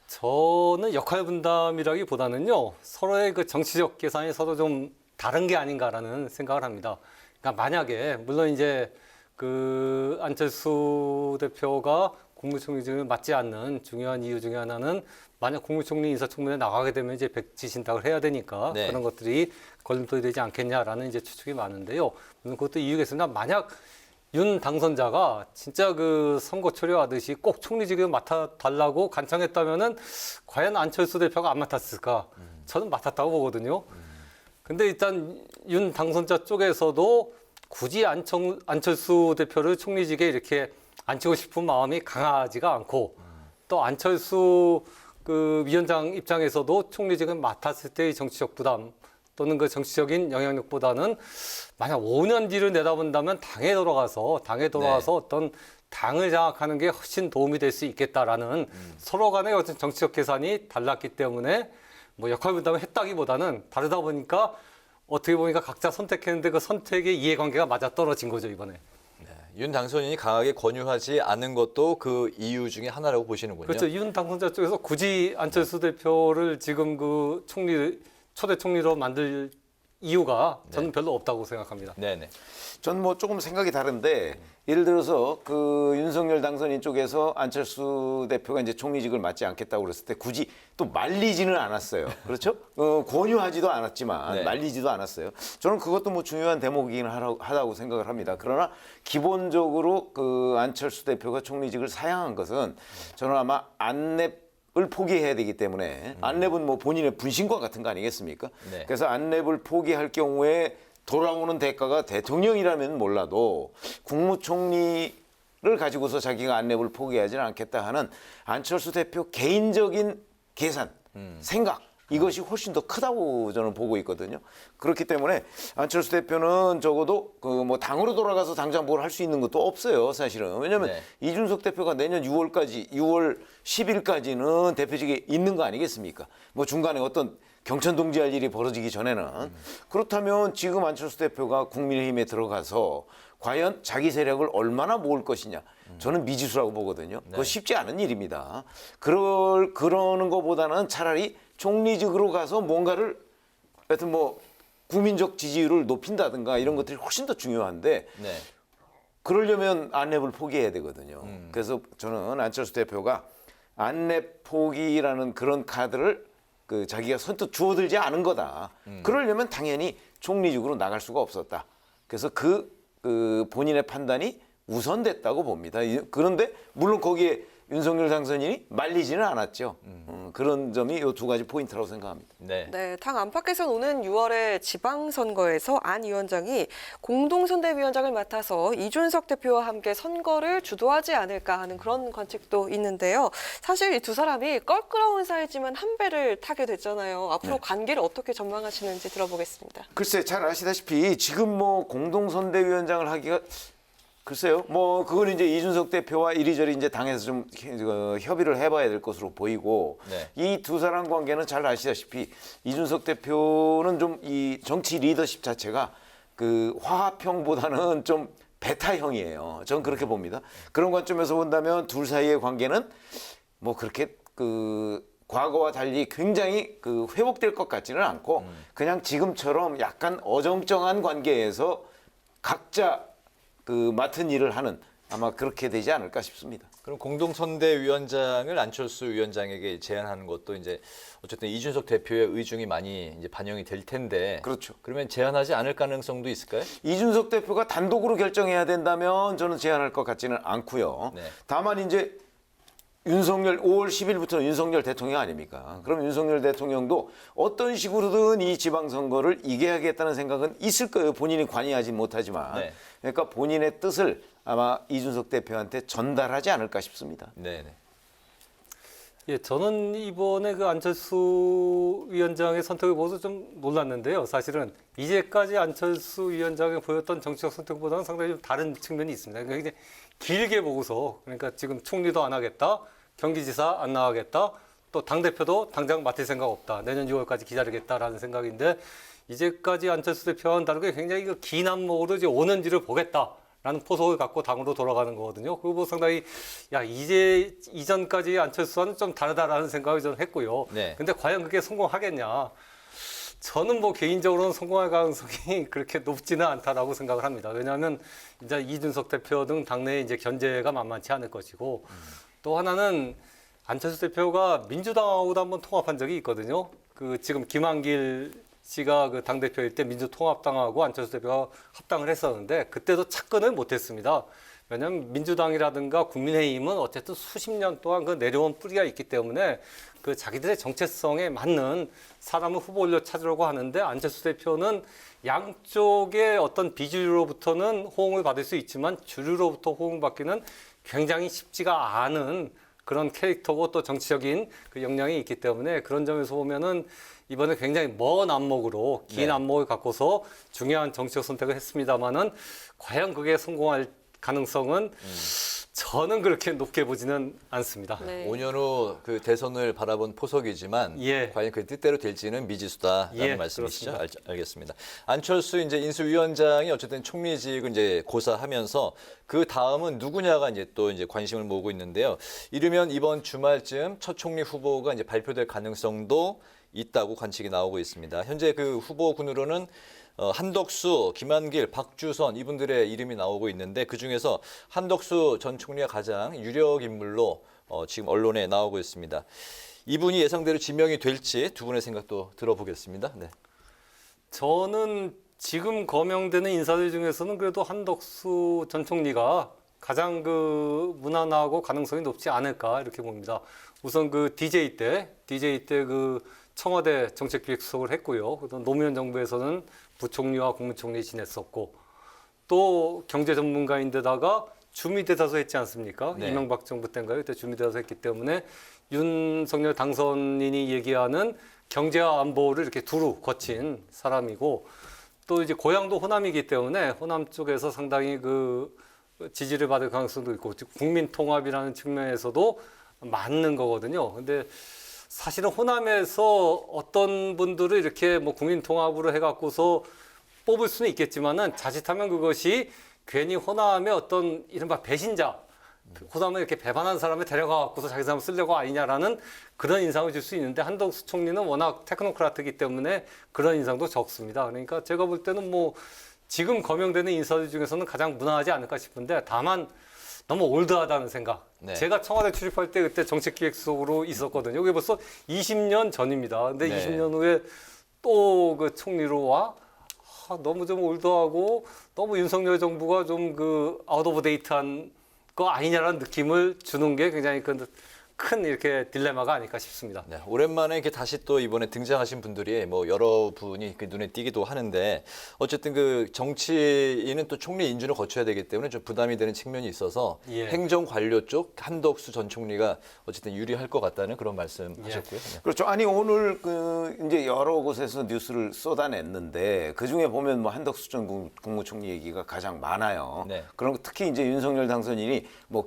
저는 역할 분담이라기보다는요, 서로의 그 정치적 계산이 서로 좀 다른 게 아닌가라는 생각을 합니다. 그러니까 만약에 물론 이제 그 안철수 대표가 국무총리직을 맡지 않는 중요한 이유 중에 하나는 만약 국무총리 인사청문회에 나가게 되면 이제 백지신탁을 해야 되니까 그런 것들이 걸림돌이 되지 않겠냐라는 이제 추측이 많은데요. 물론 그것도 이유가 있습니다. 만약 윤 당선자가 진짜 그 선거 초려하듯이 꼭 총리직을 맡아달라고 간청했다면은 과연 안철수 대표가 안 맡았을까? 저는 맡았다고 보거든요. 근데 일단 윤 당선자 쪽에서도 굳이 안철수 대표를 총리직에 이렇게 앉히고 싶은 마음이 강하지가 않고 또 안철수 그 위원장 입장에서도 총리직을 맡았을 때의 정치적 부담 또는 그 정치적인 영향력보다는 만약 5년 뒤를 내다본다면 당에 돌아가서 어떤 당을 장악하는 게 훨씬 도움이 될 수 있겠다라는 서로 간의 어떤 정치적 계산이 달랐기 때문에 뭐 역할 분담을 했다기보다는 다르다 보니까 어떻게 보니까 각자 선택했는데 그 선택의 이해관계가 맞아떨어진 거죠, 이번에. 윤 당선인이 강하게 권유하지 않은 것도 그 이유 중에 하나라고 보시는군요. 그렇죠. 윤 당선자 쪽에서 굳이 안철수 대표를 지금 그 초대 총리로 만들 이유가 저는 별로 없다고 생각합니다. 네네. 전 뭐 조금 생각이 다른데 예를 들어서 그 윤석열 당선인 쪽에서 안철수 대표가 이제 총리직을 맡지 않겠다고 그랬을 때 굳이 또 말리지는 않았어요. 그렇죠? 권유하지도 않았지만 네. 말리지도 않았어요. 저는 그것도 뭐 중요한 대목이긴 하다고 생각을 합니다. 그러나 기본적으로 그 안철수 대표가 총리직을 사양한 것은 저는 아마 안랩을 포기해야 되기 때문에 안랩은 뭐 본인의 분신과 같은 거 아니겠습니까? 네. 그래서 안랩을 포기할 경우에 돌아오는 대가가 대통령이라면 몰라도 국무총리를 가지고서 자기가 안랩을 포기하지는 않겠다 하는 안철수 대표 개인적인 계산, 생각 이것이 훨씬 더 크다고 저는 보고 있거든요. 그렇기 때문에 안철수 대표는 적어도 그 뭐 당으로 돌아가서 당장 뭘 할 수 있는 것도 없어요, 사실은. 왜냐하면 네. 이준석 대표가 내년 6월 10일까지는 대표직에 있는 거 아니겠습니까? 뭐 중간에 어떤 경천 동지할 일이 벌어지기 전에는 그렇다면 지금 안철수 대표가 국민의힘에 들어가서 과연 자기 세력을 얼마나 모을 것이냐 저는 미지수라고 보거든요. 그거 쉽지 않은 일입니다. 그러는 것보다는 차라리 총리직으로 가서 뭔가를 하여튼 뭐 국민적 지지율을 높인다든가 이런 것들이 훨씬 더 중요한데 네. 그러려면 안랩을 포기해야 되거든요. 그래서 저는 안철수 대표가 안랩 포기라는 그런 카드를 그 자기가 선뜻 주어들지 않은 거다. 그러려면 당연히 총리직으로 나갈 수가 없었다. 그래서 그 본인의 판단이 우선됐다고 봅니다. 그런데 물론 거기에 윤석열 당선인이 말리지는 않았죠. 그런 점이 이 두 가지 포인트라고 생각합니다. 네. 네, 당 안팎에서는 오는 6월에 지방선거에서 안 위원장이 공동선대위원장을 맡아서 이준석 대표와 함께 선거를 주도하지 않을까 하는 그런 관측도 있는데요. 사실 이 두 사람이 껄끄러운 사이지만 한 배를 타게 됐잖아요. 앞으로 네. 관계를 어떻게 전망하시는지 들어보겠습니다. 글쎄 잘 아시다시피 지금 뭐 공동선대위원장을 하기가 글쎄요. 뭐 그건 이제 이준석 대표와 이리저리 이제 당에서 좀 협의를 해봐야 될 것으로 보이고 네. 이 두 사람 관계는 잘 아시다시피 이준석 대표는 좀 이 정치 리더십 자체가 그 화합형보다는 좀 배타형이에요. 저는 그렇게 봅니다. 그런 관점에서 본다면 둘 사이의 관계는 뭐 그렇게 그 과거와 달리 굉장히 그 회복될 것 같지는 않고 그냥 지금처럼 약간 어정쩡한 관계에서 각자 그 맡은 일을 하는 아마 그렇게 되지 않을까 싶습니다. 그럼 공동선대위원장을 안철수 위원장에게 제안하는 것도 이제 어쨌든 이준석 대표의 의중이 많이 이제 반영이 될 텐데. 그렇죠. 그러면 제안하지 않을 가능성도 있을까요? 이준석 대표가 단독으로 결정해야 된다면 저는 제안할 것 같지는 않고요. 네. 다만 이제 윤석열 5월 10일부터는 윤석열 대통령 아닙니까? 그럼 윤석열 대통령도 어떤 식으로든 이 지방선거를 이겨야겠다는 생각은 있을 거예요. 본인이 관여하지 못하지만. 네. 그러니까 본인의 뜻을 아마 이준석 대표한테 전달하지 않을까 싶습니다. 네. 예, 저는 이번에 그 안철수 위원장의 선택을 보고서 좀 놀랐는데요. 사실은 이제까지 안철수 위원장이 보였던 정치적 선택보다는 상당히 좀 다른 측면이 있습니다. 그러니까 이제 길게 보고서 그러니까 지금 총리도 안 하겠다, 경기지사 안 나가겠다, 또 당대표도 당장 맡을 생각 없다, 내년 6월까지 기다리겠다라는 생각인데 이제까지 안철수 대표와는 다르게 굉장히 그 긴 안목으로 이제 오는지를 보겠다라는 포석을 갖고 당으로 돌아가는 거거든요. 그리고 상당히 이제 이전까지 안철수와는 좀 다르다라는 생각을 저는 했고요. 네. 근데 과연 그게 성공하겠냐? 저는 뭐 개인적으로는 성공할 가능성이 그렇게 높지는 않다라고 생각을 합니다. 왜냐하면 이제 이준석 대표 등 당내에 이제 견제가 만만치 않을 것이고 또 하나는 안철수 대표가 민주당하고도 한번 통합한 적이 있거든요. 그 지금 김한길 씨가 그 당대표일 때 민주통합당하고 안철수 대표가 합당을 했었는데 그때도 착근을 못했습니다. 왜냐하면 민주당이라든가 국민의힘은 어쨌든 수십 년 동안 그 내려온 뿌리가 있기 때문에 그 자기들의 정체성에 맞는 사람을 후보로 찾으려고 하는데 안철수 대표는 양쪽의 어떤 비주류로부터는 호응을 받을 수 있지만 주류로부터 호응받기는 굉장히 쉽지가 않은 그런 캐릭터고 또 정치적인 그 역량이 있기 때문에 그런 점에서 보면은 이번에 굉장히 먼 안목으로 긴 안목을 갖고서 중요한 정치적 선택을 했습니다만은 과연 그게 성공할 가능성은 저는 그렇게 높게 보지는 않습니다. 5년 후 그 대선을 바라본 포석이지만 과연 그 뜻대로 될지는 미지수다라는 말씀이시죠? 알겠습니다. 안철수 이제 인수위원장이 어쨌든 총리직을 이제 고사하면서 그 다음은 누구냐가 이제 또 이제 관심을 모으고 있는데요. 이르면 이번 주말쯤 첫 총리 후보가 이제 발표될 가능성도 있다고 관측이 나오고 있습니다. 현재 그 후보군으로는 한덕수, 김한길, 박주선 이분들의 이름이 나오고 있는데 그중에서 한덕수 전 총리가 가장 유력 인물로 지금 언론에 나오고 있습니다. 이분이 예상대로 지명이 될지 두 분의 생각도 들어보겠습니다. 네. 저는 지금 거명되는 인사들 중에서는 그래도 한덕수 전 총리가 가장 그 무난하고 가능성이 높지 않을까 이렇게 봅니다. 우선 그 DJ 때 그 청와대 정책기획수석을 했고요. 노무현 정부에서는 부총리와 국무총리 지냈었고 또 경제 전문가인데다가 주미대사도 했지 않습니까? 네. 이명박 정부 때인가요? 그때 주미대사도 했기 때문에 윤석열 당선인이 얘기하는 경제와 안보를 이렇게 두루 거친 사람이고 또 이제 고향도 호남이기 때문에 호남 쪽에서 상당히 그 지지를 받을 가능성도 있고 국민통합이라는 측면에서도 맞는 거거든요. 근데 사실은 호남에서 어떤 분들을 이렇게 뭐 국민통합으로 해갖고서 뽑을 수는 있겠지만은 자칫하면 그것이 괜히 호남의 어떤 이른바 배신자, 호남을 이렇게 배반한 사람을 데려가갖고서 자기 사람 쓰려고 아니냐라는 그런 인상을 줄 수 있는데 한덕수 총리는 워낙 테크노크라트이기 때문에 그런 인상도 적습니다. 그러니까 제가 볼 때는 뭐 지금 거명되는 인사들 중에서는 가장 무난하지 않을까 싶은데 다만 너무 올드하다는 생각. 네. 제가 청와대 출입할 때 그때 정책기획수석으로 있었거든요. 이게 벌써 20년 전입니다. 근데 20년 후에 또 그 총리로 와? 너무 좀 올드하고 너무 윤석열 정부가 좀 그 아웃 오브 데이트한 거 아니냐라는 느낌을 주는 게 굉장히 큰 이렇게 딜레마가 아닐까 싶습니다. 네, 오랜만에 이렇게 다시 또 이번에 등장하신 분들이 뭐 여러 분이 눈에 띄기도 하는데 어쨌든 그 정치인은 또 총리 인준을 거쳐야 되기 때문에 좀 부담이 되는 측면이 있어서 행정 관료 쪽 한덕수 전 총리가 어쨌든 유리할 것 같다는 그런 말씀하셨고요. 네. 그렇죠. 아니 오늘 그 이제 여러 곳에서 뉴스를 쏟아냈는데 그 중에 보면 뭐 한덕수 전 국무총리 얘기가 가장 많아요. 네. 그런 특히 이제 윤석열 당선인이 뭐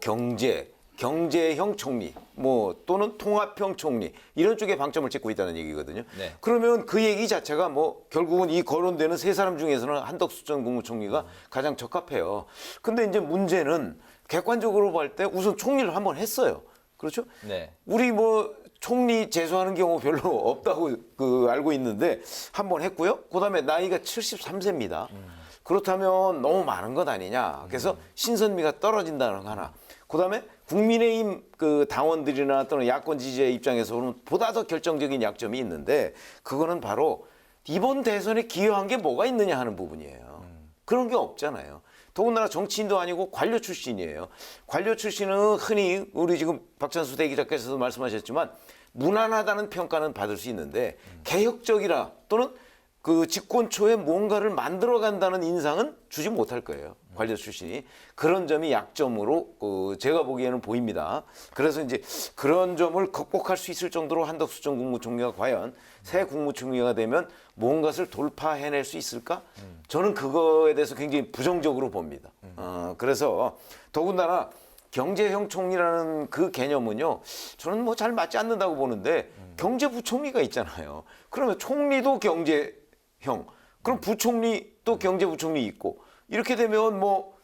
경제형 총리, 뭐 또는 통합형 총리 이런 쪽에 방점을 찍고 있다는 얘기거든요. 네. 그러면 그 얘기 자체가 뭐 결국은 이 거론되는 세 사람 중에서는 한덕수 전 국무총리가 가장 적합해요. 근데 이제 문제는 객관적으로 볼 때 우선 총리를 한번 했어요. 그렇죠? 네. 우리 뭐 총리 재수하는 경우 별로 없다고 알고 있는데 한번 했고요. 그다음에 나이가 73세입니다. 그렇다면 너무 많은 것 아니냐. 그래서 신선미가 떨어진다는 거 하나. 그다음에 국민의힘 그 당원들이나 또는 야권 지지자의 입장에서는 보다 더 결정적인 약점이 있는데 그거는 바로 이번 대선에 기여한 게 뭐가 있느냐 하는 부분이에요. 그런 게 없잖아요. 더군다나 정치인도 아니고 관료 출신이에요. 관료 출신은 흔히 우리 지금 박찬수 대기자께서도 말씀하셨지만 무난하다는 평가는 받을 수 있는데 개혁적이라 또는 그 집권 초에 뭔가를 만들어간다는 인상은 주지 못할 거예요. 관료 출신이. 그런 점이 약점으로 제가 보기에는 보입니다. 그래서 이제 그런 점을 극복할 수 있을 정도로 한덕수 전 국무총리가 과연 새 국무총리가 되면 무언가를 돌파해낼 수 있을까? 저는 그거에 대해서 굉장히 부정적으로 봅니다. 그래서 더군다나 경제형 총리라는 그 개념은요, 저는 뭐 잘 맞지 않는다고 보는데 경제부총리가 있잖아요. 그러면 총리도 경제형, 그럼 부총리 또 경제부총리 있고 이렇게 되면 뭐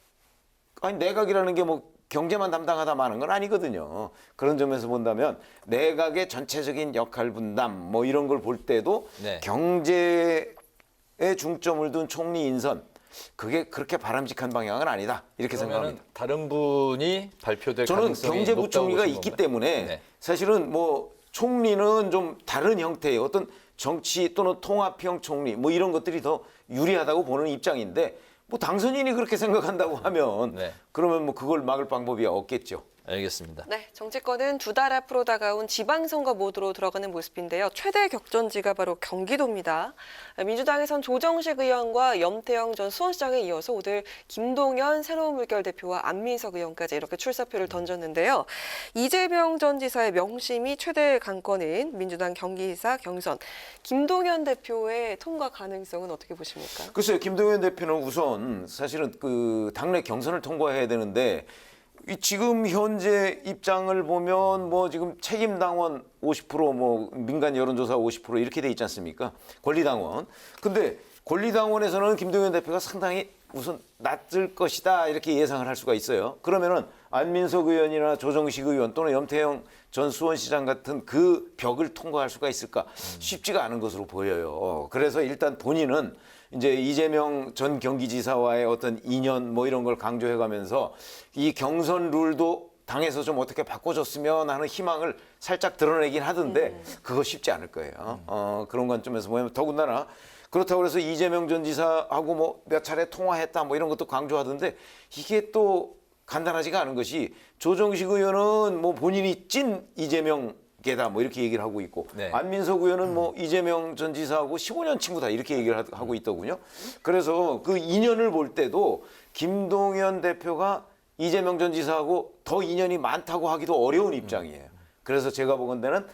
아니 내각이라는 게 뭐 경제만 담당하다 마는 건 아니거든요. 그런 점에서 본다면 내각의 전체적인 역할 분담 뭐 이런 걸 볼 때도 경제에 중점을 둔 총리 인선 그게 그렇게 바람직한 방향은 아니다 이렇게 생각합니다. 다른 분이 발표될 저는 가능성이 경제부총리가 높다고 있기 보시는 때문에 네. 사실은 뭐 총리는 좀 다른 형태의 어떤 정치 또는 통합형 총리 뭐 이런 것들이 더 유리하다고 보는 입장인데 뭐 당선인이 그렇게 생각한다고 하면 그러면 뭐 그걸 막을 방법이 없겠죠. 알겠습니다. 네, 정치권은 두 달 앞으로 다가온 지방선거 모드로 들어가는 모습인데요. 최대 격전지가 바로 경기도입니다. 민주당에선 조정식 의원과 염태영 전 수원시장에 이어서 오늘 김동연 새로운 물결 대표와 안민석 의원까지 이렇게 출사표를 던졌는데요. 이재명 전 지사의 명심이 최대 관건인 민주당 경기지사 경선. 김동연 대표의 통과 가능성은 어떻게 보십니까? 글쎄요, 김동연 대표는 우선 사실은 그 당내 경선을 통과해야 되는데 지금 현재 입장을 보면 뭐 지금 책임 당원 50% 뭐 민간 여론조사 50% 이렇게 돼 있지 않습니까? 권리당원. 근데 권리당원에서는 김동연 대표가 상당히 우선 낮을 것이다 이렇게 예상을 할 수가 있어요. 그러면은 안민석 의원이나 조정식 의원 또는 염태영 전 수원시장 같은 그 벽을 통과할 수가 있을까? 쉽지가 않은 것으로 보여요. 그래서 일단 본인은 이제 이재명 전 경기지사와의 어떤 인연 뭐 이런 걸 강조해가면서 이 경선 룰도 당에서 좀 어떻게 바꿔줬으면 하는 희망을 살짝 드러내긴 하던데 그거 쉽지 않을 거예요. 그런 관점에서 보면 더군다나 그렇다고 해서 이재명 전 지사하고 뭐 몇 차례 통화했다 뭐 이런 것도 강조하던데 이게 또 간단하지가 않은 것이 조정식 의원은 뭐 본인이 찐 이재명 게다 뭐 이렇게 얘기를 하고 있고 안민석 의원은 뭐 이재명 전 지사하고 15년 친구다 이렇게 얘기를 하고 있더군요. 그래서 그 인연을 볼 때도 김동연 대표가 이재명 전 지사하고 더 인연이 많다고 하기도 어려운 입장이에요. 그래서 제가 보건대는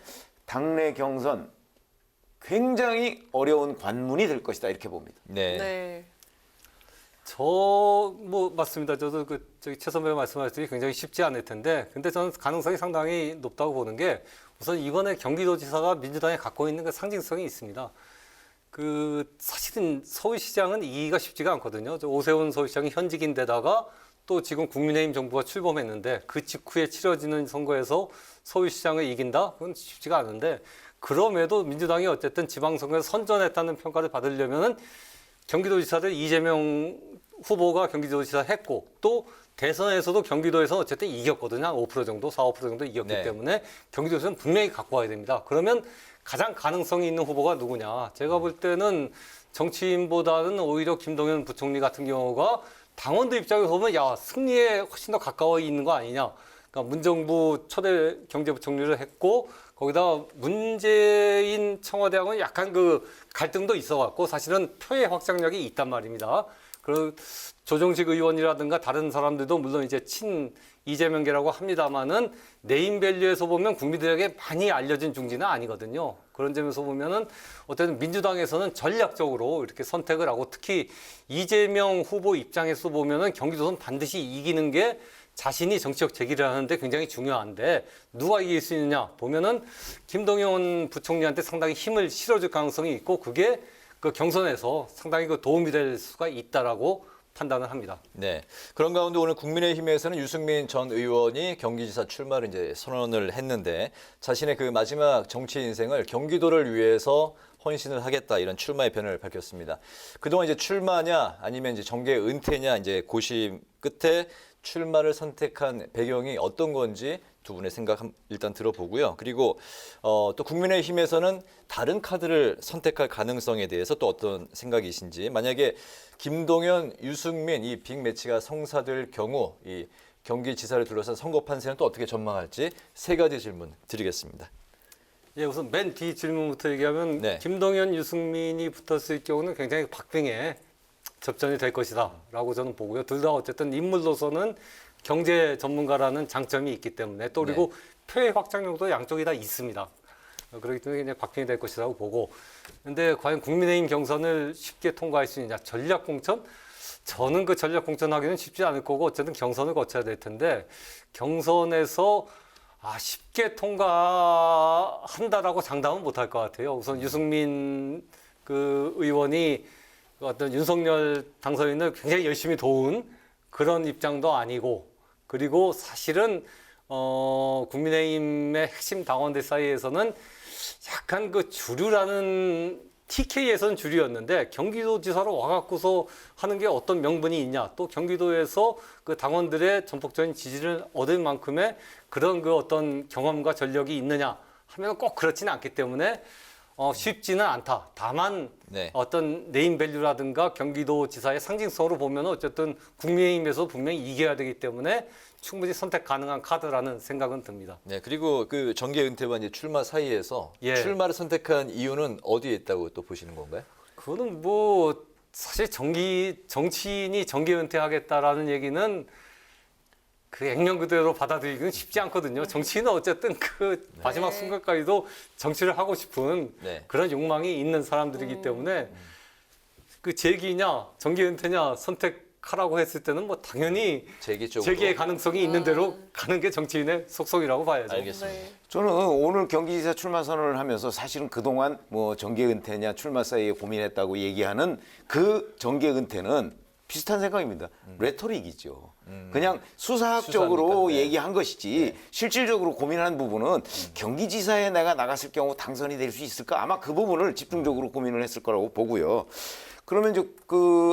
당내 경선 굉장히 어려운 관문이 될 것이다 이렇게 봅니다. 네. 뭐 맞습니다. 저도 저기 최 선배가 말씀하셨듯이 굉장히 쉽지 않을 텐데, 근데 저는 가능성이 상당히 높다고 보는 게 우선 이번에 경기도지사가 민주당이 갖고 있는 그 상징성이 있습니다. 사실은 서울시장은 이기가 쉽지가 않거든요. 오세훈 서울시장이 현직인데다가 또 지금 국민의힘 정부가 출범했는데 그 직후에 치러지는 선거에서 서울시장을 이긴다? 그건 쉽지가 않은데, 그럼에도 민주당이 어쨌든 지방선거에서 선전했다는 평가를 받으려면은 경기도지사를 이재명 후보가 경기도지사 했고 또 대선에서도 경기도에서 어쨌든 이겼거든요. 한 5% 정도, 4, 5% 정도 이겼기 때문에 경기도에서는 분명히 갖고 와야 됩니다. 그러면 가장 가능성이 있는 후보가 누구냐? 제가 볼 때는 정치인보다는 오히려 김동연 부총리 같은 경우가 당원들 입장에서 보면 승리에 훨씬 더 가까워 있는 거 아니냐. 그러니까 문정부 초대 경제부총리를 했고 거기다 문재인 청와대하고는 약간 그 갈등도 있어갖고 사실은 표의 확장력이 있단 말입니다. 그리고 조정식 의원이라든가 다른 사람들도 물론 이제 친 이재명계라고 합니다만은 네임밸류에서 보면 국민들에게 많이 알려진 중지는 아니거든요. 그런 점에서 보면은 어쨌든 민주당에서는 전략적으로 이렇게 선택을 하고 특히 이재명 후보 입장에서 보면은 경기도는 반드시 이기는 게 자신이 정치적 재기를 하는데 굉장히 중요한데 누가 이길 수 있느냐 보면은 김동연 부총리한테 상당히 힘을 실어줄 가능성이 있고 그게 그 경선에서 상당히 그 도움이 될 수가 있다라고 판단을 합니다. 네. 그런 가운데 오늘 국민의힘에서는 유승민 전 의원이 경기지사 출마를 이제 선언을 했는데 자신의 그 마지막 정치 인생을 경기도를 위해서 헌신을 하겠다 이런 출마의 변을 밝혔습니다. 그동안 이제 출마냐 아니면 이제 정계 은퇴냐 이제 고심 끝에 출마를 선택한 배경이 어떤 건지 두 분의 생각 일단 들어보고요. 그리고 또 국민의힘에서는 다른 카드를 선택할 가능성에 대해서 또 어떤 생각이신지 만약에 김동연, 유승민 이 빅매치가 성사될 경우 이 경기지사를 둘러싼 선거 판세는 또 어떻게 전망할지 세 가지 질문 드리겠습니다. 예, 우선 맨 뒤 질문부터 얘기하면 김동연, 유승민이 붙었을 경우는 굉장히 박빙의 접전이 될 것이다 라고 저는 보고요. 둘 다 어쨌든 인물로서는 경제 전문가라는 장점이 있기 때문에 또 그리고 표의 확장력도 양쪽이 다 있습니다. 그렇기 때문에 그냥 박빙이 될 것이라고 보고 근데 과연 국민의힘 경선을 쉽게 통과할 수 있느냐 전략 공천? 저는 그 전략 공천하기는 쉽지 않을 거고 어쨌든 경선을 거쳐야 될 텐데 경선에서 쉽게 통과한다라고 장담은 못할 것 같아요. 우선 유승민 그 의원이 어떤 윤석열 당선인을 굉장히 열심히 도운 그런 입장도 아니고 그리고 사실은 국민의힘의 핵심 당원들 사이에서는 약간 그 주류라는 TK에서는 주류였는데 경기도지사로 와갖고서 하는 게 어떤 명분이 있냐 또 경기도에서 그 당원들의 전폭적인 지지를 얻을 만큼의 그런 그 어떤 경험과 전력이 있느냐 하면 꼭 그렇지는 않기 때문에 쉽지는 않다. 다만 네. 어떤 네임 밸류라든가 경기도지사의 상징성으로 보면 어쨌든 국민의힘에서 분명히 이겨야 되기 때문에 충분히 선택 가능한 카드라는 생각은 듭니다. 네, 그리고 그 정계 은퇴와 이제 출마 사이에서 예. 출마를 선택한 이유는 어디에 있다고 또 보시는 건가요? 그거는 뭐 사실 정치인이 정계 은퇴하겠다라는 얘기는 그 액면 그대로 받아들이기는 쉽지 않거든요. 정치인은 어쨌든 그 마지막 순간까지도 정치를 하고 싶은 그런 욕망이 있는 사람들이기 때문에 그 재기냐 정계 은퇴냐 선택하라고 했을 때는 뭐 당연히 재기의 가능성이 있는 대로 가는 게 정치인의 속성이라고 봐야죠. 알겠습니다. 저는 오늘 경기지사 출마 선언을 하면서 사실은 그동안 뭐 정계 은퇴냐 출마 사이에 고민했다고 얘기하는 그 정계 은퇴는 비슷한 생각입니다. 레토릭이죠. 그냥 수사학적으로 수사니까, 네. 얘기한 것이지 실질적으로 고민하는 부분은 경기지사에 내가 나갔을 경우 당선이 될 수 있을까? 아마 그 부분을 집중적으로 고민을 했을 거라고 보고요. 그러면 이제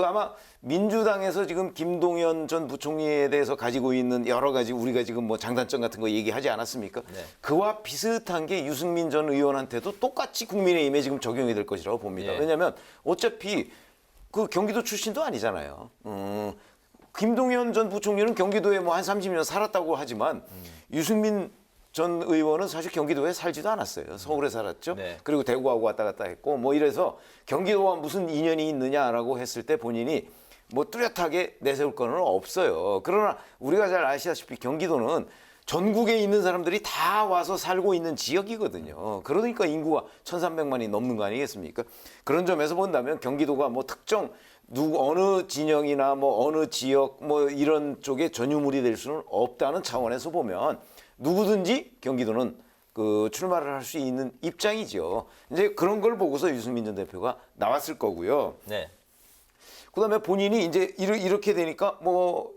아마 민주당에서 지금 김동연 전 부총리에 대해서 가지고 있는 여러 가지 우리가 지금 뭐 장단점 같은 거 얘기하지 않았습니까? 그와 비슷한 게 유승민 전 의원한테도 똑같이 국민의힘에 지금 적용이 될 것이라고 봅니다. 왜냐하면 어차피 그 경기도 출신도 아니잖아요. 김동연 전 부총리는 경기도에 뭐 한 30년 살았다고 하지만 유승민 전 의원은 사실 경기도에 살지도 않았어요. 서울에 살았죠. 그리고 대구하고 왔다 갔다 했고 뭐 이래서 경기도와 무슨 인연이 있느냐라고 했을 때 본인이 뭐 뚜렷하게 내세울 거는 없어요. 그러나 우리가 잘 아시다시피 경기도는 전국에 있는 사람들이 다 와서 살고 있는 지역이거든요. 그러니까 인구가 1,300만이 넘는 거 아니겠습니까? 그런 점에서 본다면 경기도가 뭐 특정 어느 진영이나 뭐 어느 지역 뭐 이런 쪽에 전유물이 될 수는 없다는 차원에서 보면 누구든지 경기도는 그 출마를 할 수 있는 입장이죠. 이제 그런 걸 보고서 유승민 전 대표가 나왔을 거고요. 네. 그다음에 본인이 이제 이렇게 되니까 뭐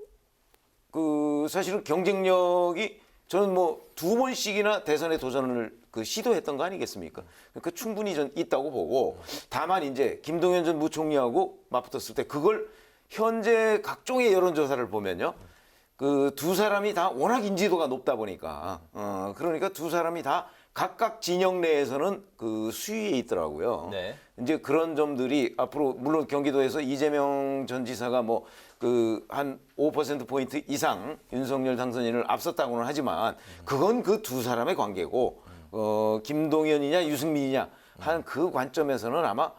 그 사실은 경쟁력이 저는 뭐 2번씩이나 대선에 도전을 시도했던 거 아니겠습니까? 그러니까 충분히 전 있다고 보고 다만 이제 김동연 전 부총리하고 맞붙었을 때 그걸 현재 각종의 여론조사를 보면요. 그 두 사람이 다 워낙 인지도가 높다 보니까 그러니까 두 사람이 다 각각 진영 내에서는 그 수위에 있더라고요. 이제 그런 점들이 앞으로 물론 경기도에서 이재명 전 지사가 뭐 그 한 5%포인트 이상 윤석열 당선인을 앞섰다고는 하지만 그건 그 두 사람의 관계고 김동연이냐 유승민이냐 하는 그 관점에서는 아마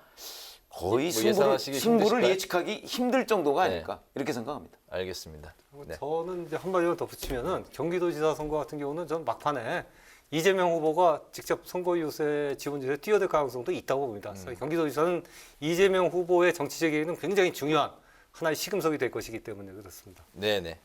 거의 승부를 예측하기 힘들 정도가 아닐까 이렇게 생각합니다. 알겠습니다. 저는 이제 한마디만 더 붙이면은 경기도지사 선거 같은 경우는 전 막판에 이재명 후보가 직접 선거 이웃의 지원지에 뛰어들 가능성도 있다고 봅니다. 그래서 경기도지사는 이재명 후보의 정치적에는 굉장히 중요한 하나의 시금석이 될 것이기 때문에 그렇습니다. 네네.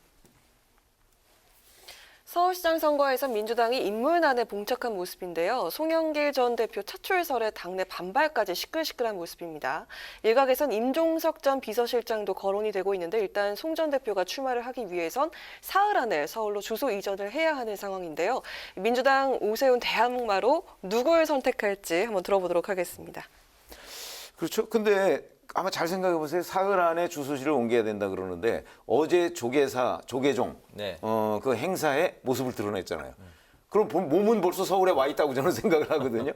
서울시장 선거에서 민주당이 인물난에 봉착한 모습인데요. 송영길 전 대표 차출설에 당내 반발까지 시끌시끌한 모습입니다. 일각에선 임종석 전 비서실장도 거론이 되고 있는데 일단 송 전 대표가 출마를 하기 위해선 사흘 안에 서울로 주소 이전을 해야 하는 상황인데요. 민주당 오세훈 대항마로 누굴 선택할지 한번 들어보도록 하겠습니다. 그렇죠. 근데 아마 잘 생각해 보세요. 사흘 안에 주소지를 옮겨야 된다 그러는데 어제 조계종 그 행사에 모습을 드러냈잖아요. 그럼 몸은 벌써 서울에 와 있다고 저는 생각을 하거든요.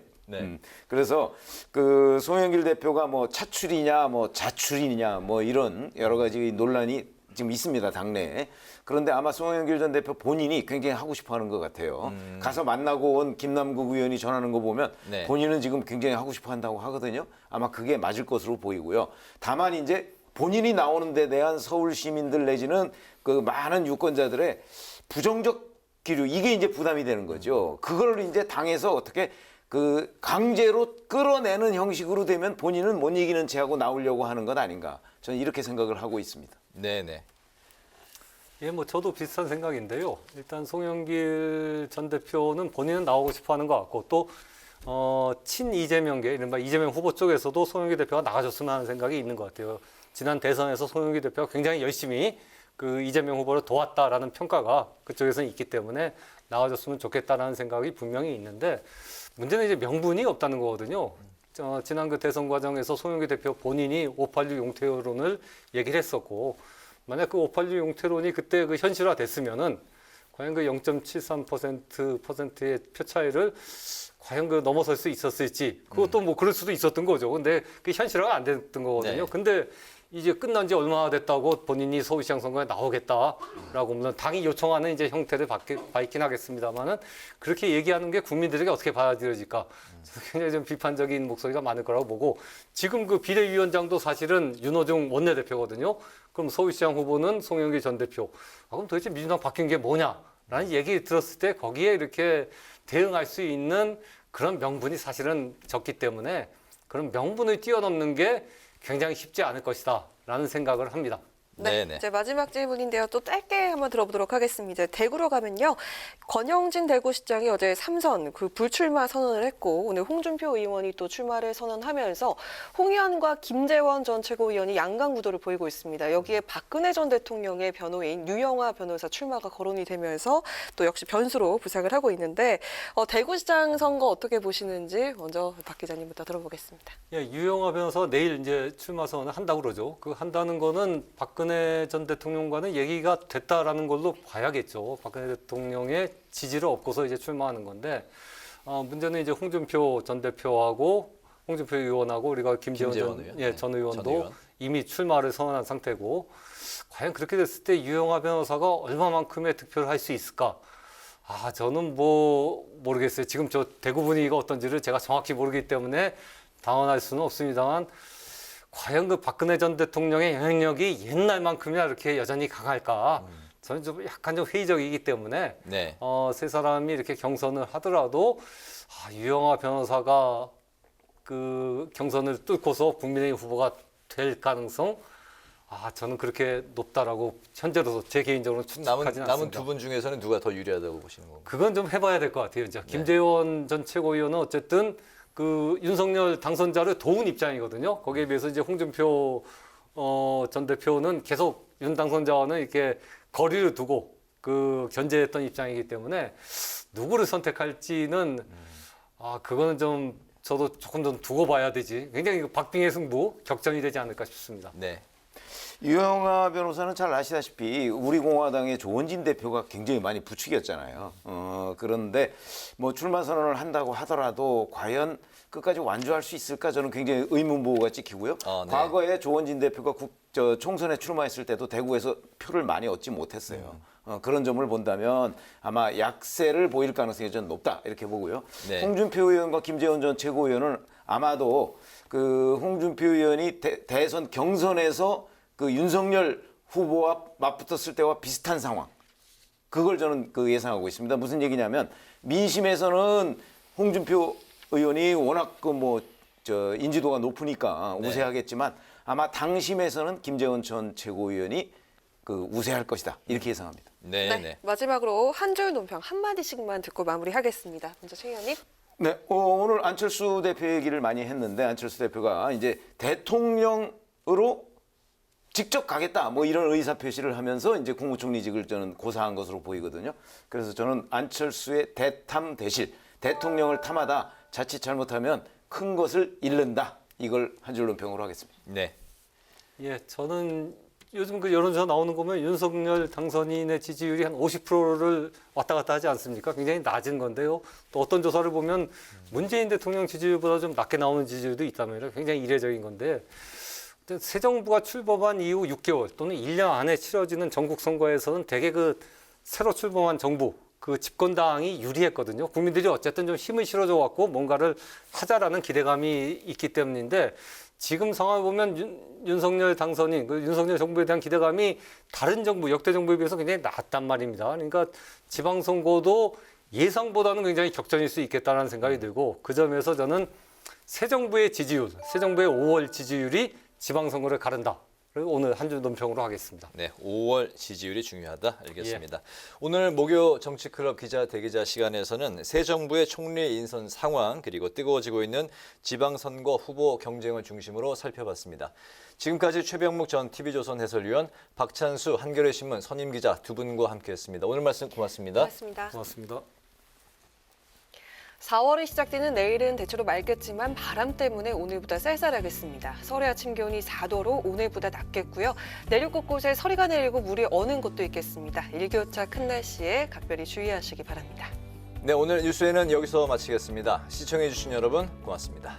그래서 그 송영길 대표가 뭐 차출이냐 뭐 자출이냐 뭐 이런 여러 가지 논란이 지금 있습니다, 당내에. 그런데 아마 송영길 전 대표 본인이 굉장히 하고 싶어 하는 것 같아요. 가서 만나고 온 김남국 의원이 전하는 거 보면 본인은 지금 굉장히 하고 싶어 한다고 하거든요. 아마 그게 맞을 것으로 보이고요. 다만 이제 본인이 나오는 데 대한 서울 시민들 내지는 그 많은 유권자들의 부정적 기류, 이게 이제 부담이 되는 거죠. 그걸 이제 당에서 어떻게 그 강제로 끌어내는 형식으로 되면 본인은 못 이기는 체하고 나오려고 하는 것 아닌가. 저는 이렇게 생각을 하고 있습니다. 네네. 예, 뭐 저도 비슷한 생각인데요. 일단 송영길 전 대표는 본인은 나오고 싶어하는 것 같고 또 친 이재명계, 이른바 이재명 후보 쪽에서도 송영길 대표가 나가줬으면 하는 생각이 있는 것 같아요. 지난 대선에서 송영길 대표가 굉장히 열심히 그 이재명 후보를 도왔다라는 평가가 그쪽에서는 있기 때문에 나와줬으면 좋겠다라는 생각이 분명히 있는데 문제는 이제 명분이 없다는 거거든요. 지난 그 대선 과정에서 송영길 대표 본인이 586 용태론을 얘기를 했었고 만약 그 586 용태론이 그때 그 현실화됐으면은 과연 그 0.73%의 표 차이를 과연 그 넘어설 수 있었을지 그것도 뭐 그럴 수도 있었던 거죠. 근데 그 현실화가 안 됐던 거거든요. 네. 근데 이제 끝난 지 얼마나 됐다고 본인이 서울시장 선거에 나오겠다라고 물론 당이 요청하는 이제 형태를 밝긴 하겠습니다만은 그렇게 얘기하는 게 국민들에게 어떻게 받아들여질까 굉장히 좀 비판적인 목소리가 많을 거라고 보고 지금 그 비대위원장도 사실은 윤호중 원내대표거든요. 그럼 서울시장 후보는 송영길 전 대표. 그럼 도대체 민주당 바뀐 게 뭐냐라는 얘기 들었을 때 거기에 이렇게 대응할 수 있는 그런 명분이 사실은 적기 때문에 그런 명분을 뛰어넘는 게 굉장히 쉽지 않을 것이다라는 생각을 합니다. 네, 이제 마지막 질문인데요. 또 짧게 한번 들어보도록 하겠습니다. 대구로 가면요. 권영진 대구시장이 어제 3선 그 불출마 선언을 했고 오늘 홍준표 의원이 또 출마를 선언하면서 홍 의원과 김재원 전 최고위원이 양강 구도를 보이고 있습니다. 여기에 박근혜 전 대통령의 변호인 유영하 변호사 출마가 거론이 되면서 또 역시 변수로 부상을 하고 있는데 대구시장 선거 어떻게 보시는지 먼저 박 기자님부터 들어보겠습니다. 예, 유영하 변호사 내일 이제 출마 선언을 한다고 그러죠. 그 한다는 거는 박근혜 전 대통령과는 얘기가 됐다라는 걸로 봐야겠죠. 박근혜 대통령의 지지를 얻고서 이제 출마하는 건데 문제는 이제 홍준표 전 대표하고 홍준표 의원하고 우리가 김재원 전 의원도 이미 출마를 선언한 상태고 과연 그렇게 됐을 때 유영하 변호사가 얼마만큼의 득표를 할 수 있을까? 저는 뭐 모르겠어요. 지금 저 대구 분위기가 어떤지를 제가 정확히 모르기 때문에 당언할 수는 없습니다만 과연 그 박근혜 전 대통령의 영향력이 옛날만큼이나 이렇게 여전히 강할까? 저는 좀 약간 좀 회의적이기 때문에 네. 세 사람이 이렇게 경선을 하더라도 유영하 변호사가 그 경선을 뚫고서 국민의힘 후보가 될 가능성 저는 그렇게 높다라고 현재로서 제 개인적으로 추측하지는 않습니다. 남은 두 분 중에서는 누가 더 유리하다고 보시는 건가요? 그건 좀 해봐야 될 것 같아요. 이제 김재원 전 최고위원은 어쨌든 그 윤석열 당선자를 도운 입장이거든요. 거기에 비해서 이제 홍준표 전 대표는 계속 윤 당선자와는 이렇게 거리를 두고 그 견제했던 입장이기 때문에 누구를 선택할지는 그거는 좀 저도 조금 좀 두고 봐야 되지. 굉장히 박빙의 승부, 격전이 되지 않을까 싶습니다. 네. 유영하 변호사는 잘 아시다시피 우리 공화당의 조원진 대표가 굉장히 많이 부추겼잖아요. 그런데 뭐 출마 선언을 한다고 하더라도 과연 끝까지 완주할 수 있을까 저는 굉장히 의문부호가 찍히고요. 네. 과거에 조원진 대표가 총선에 출마했을 때도 대구에서 표를 많이 얻지 못했어요. 그런 점을 본다면 아마 약세를 보일 가능성이 좀 높다 이렇게 보고요. 네. 홍준표 의원과 김재원 전 최고위원은 아마도 그 홍준표 의원이 대선 경선에서 그 윤석열 후보와 맞붙었을 때와 비슷한 상황. 그걸 저는 예상하고 있습니다. 무슨 얘기냐면 민심에서는 홍준표 의원이 워낙 인지도가 높으니까 우세하겠지만 아마 당심에서는 김재원 전 최고위원이 우세할 것이다. 이렇게 예상합니다. 네. 마지막으로 한 줄 논평 한마디씩만 듣고 마무리하겠습니다. 먼저 최 의원님. 네. 오늘 안철수 대표 얘기를 많이 했는데 안철수 대표가 이제 대통령으로 직접 가겠다 뭐 이런 의사 표시를 하면서 이제 국무총리직을 저는 고사한 것으로 보이거든요. 그래서 저는 안철수의 대탐 대실, 대통령을 탐하다 자칫 잘못하면 큰 것을 잃는다. 이걸 한 줄 논평으로 하겠습니다. 네. 예, 저는 요즘 그 여론조사 나오는 거 보면 윤석열 당선인의 지지율이 한 50%를 왔다 갔다 하지 않습니까? 굉장히 낮은 건데요. 또 어떤 조사를 보면 문재인 대통령 지지율보다 좀 낮게 나오는 지지율도 있다면 굉장히 이례적인 건데 새 정부가 출범한 이후 6개월 또는 1년 안에 치러지는 전국 선거에서는 대개 그 새로 출범한 정부 그 집권당이 유리했거든요. 국민들이 어쨌든 좀 힘을 실어줘 갖고 뭔가를 하자라는 기대감이 있기 때문인데 지금 상황을 보면 윤석열 당선인, 그 윤석열 정부에 대한 기대감이 다른 정부, 역대 정부에 비해서 굉장히 낮단 말입니다. 그러니까 지방선거도 예상보다는 굉장히 격전일 수 있겠다는 생각이 들고 그 점에서 저는 새 정부의 지지율, 새 정부의 5월 지지율이 지방선거를 가른다. 오늘 한 줄 논평으로 하겠습니다. 네, 5월 지지율이 중요하다. 알겠습니다. 오늘 목요 정치클럽 기자 대기자 시간에서는 새 정부의 총리 인선 상황 그리고 뜨거워지고 있는 지방선거 후보 경쟁을 중심으로 살펴봤습니다. 지금까지 최병묵 전 TV조선 해설위원, 박찬수 한겨레신문 선임 기자 두 분과 함께했습니다. 오늘 말씀 고맙습니다. 고맙습니다. 4월이 시작되는 내일은 대체로 맑겠지만 바람 때문에 오늘보다 쌀쌀하겠습니다. 서해 아침 기온이 4도로 오늘보다 낮겠고요. 내륙 곳곳에 서리가 내리고 물이 어는 곳도 있겠습니다. 일교차 큰 날씨에 각별히 주의하시기 바랍니다. 네, 오늘 뉴스에는 여기서 마치겠습니다. 시청해주신 여러분 고맙습니다.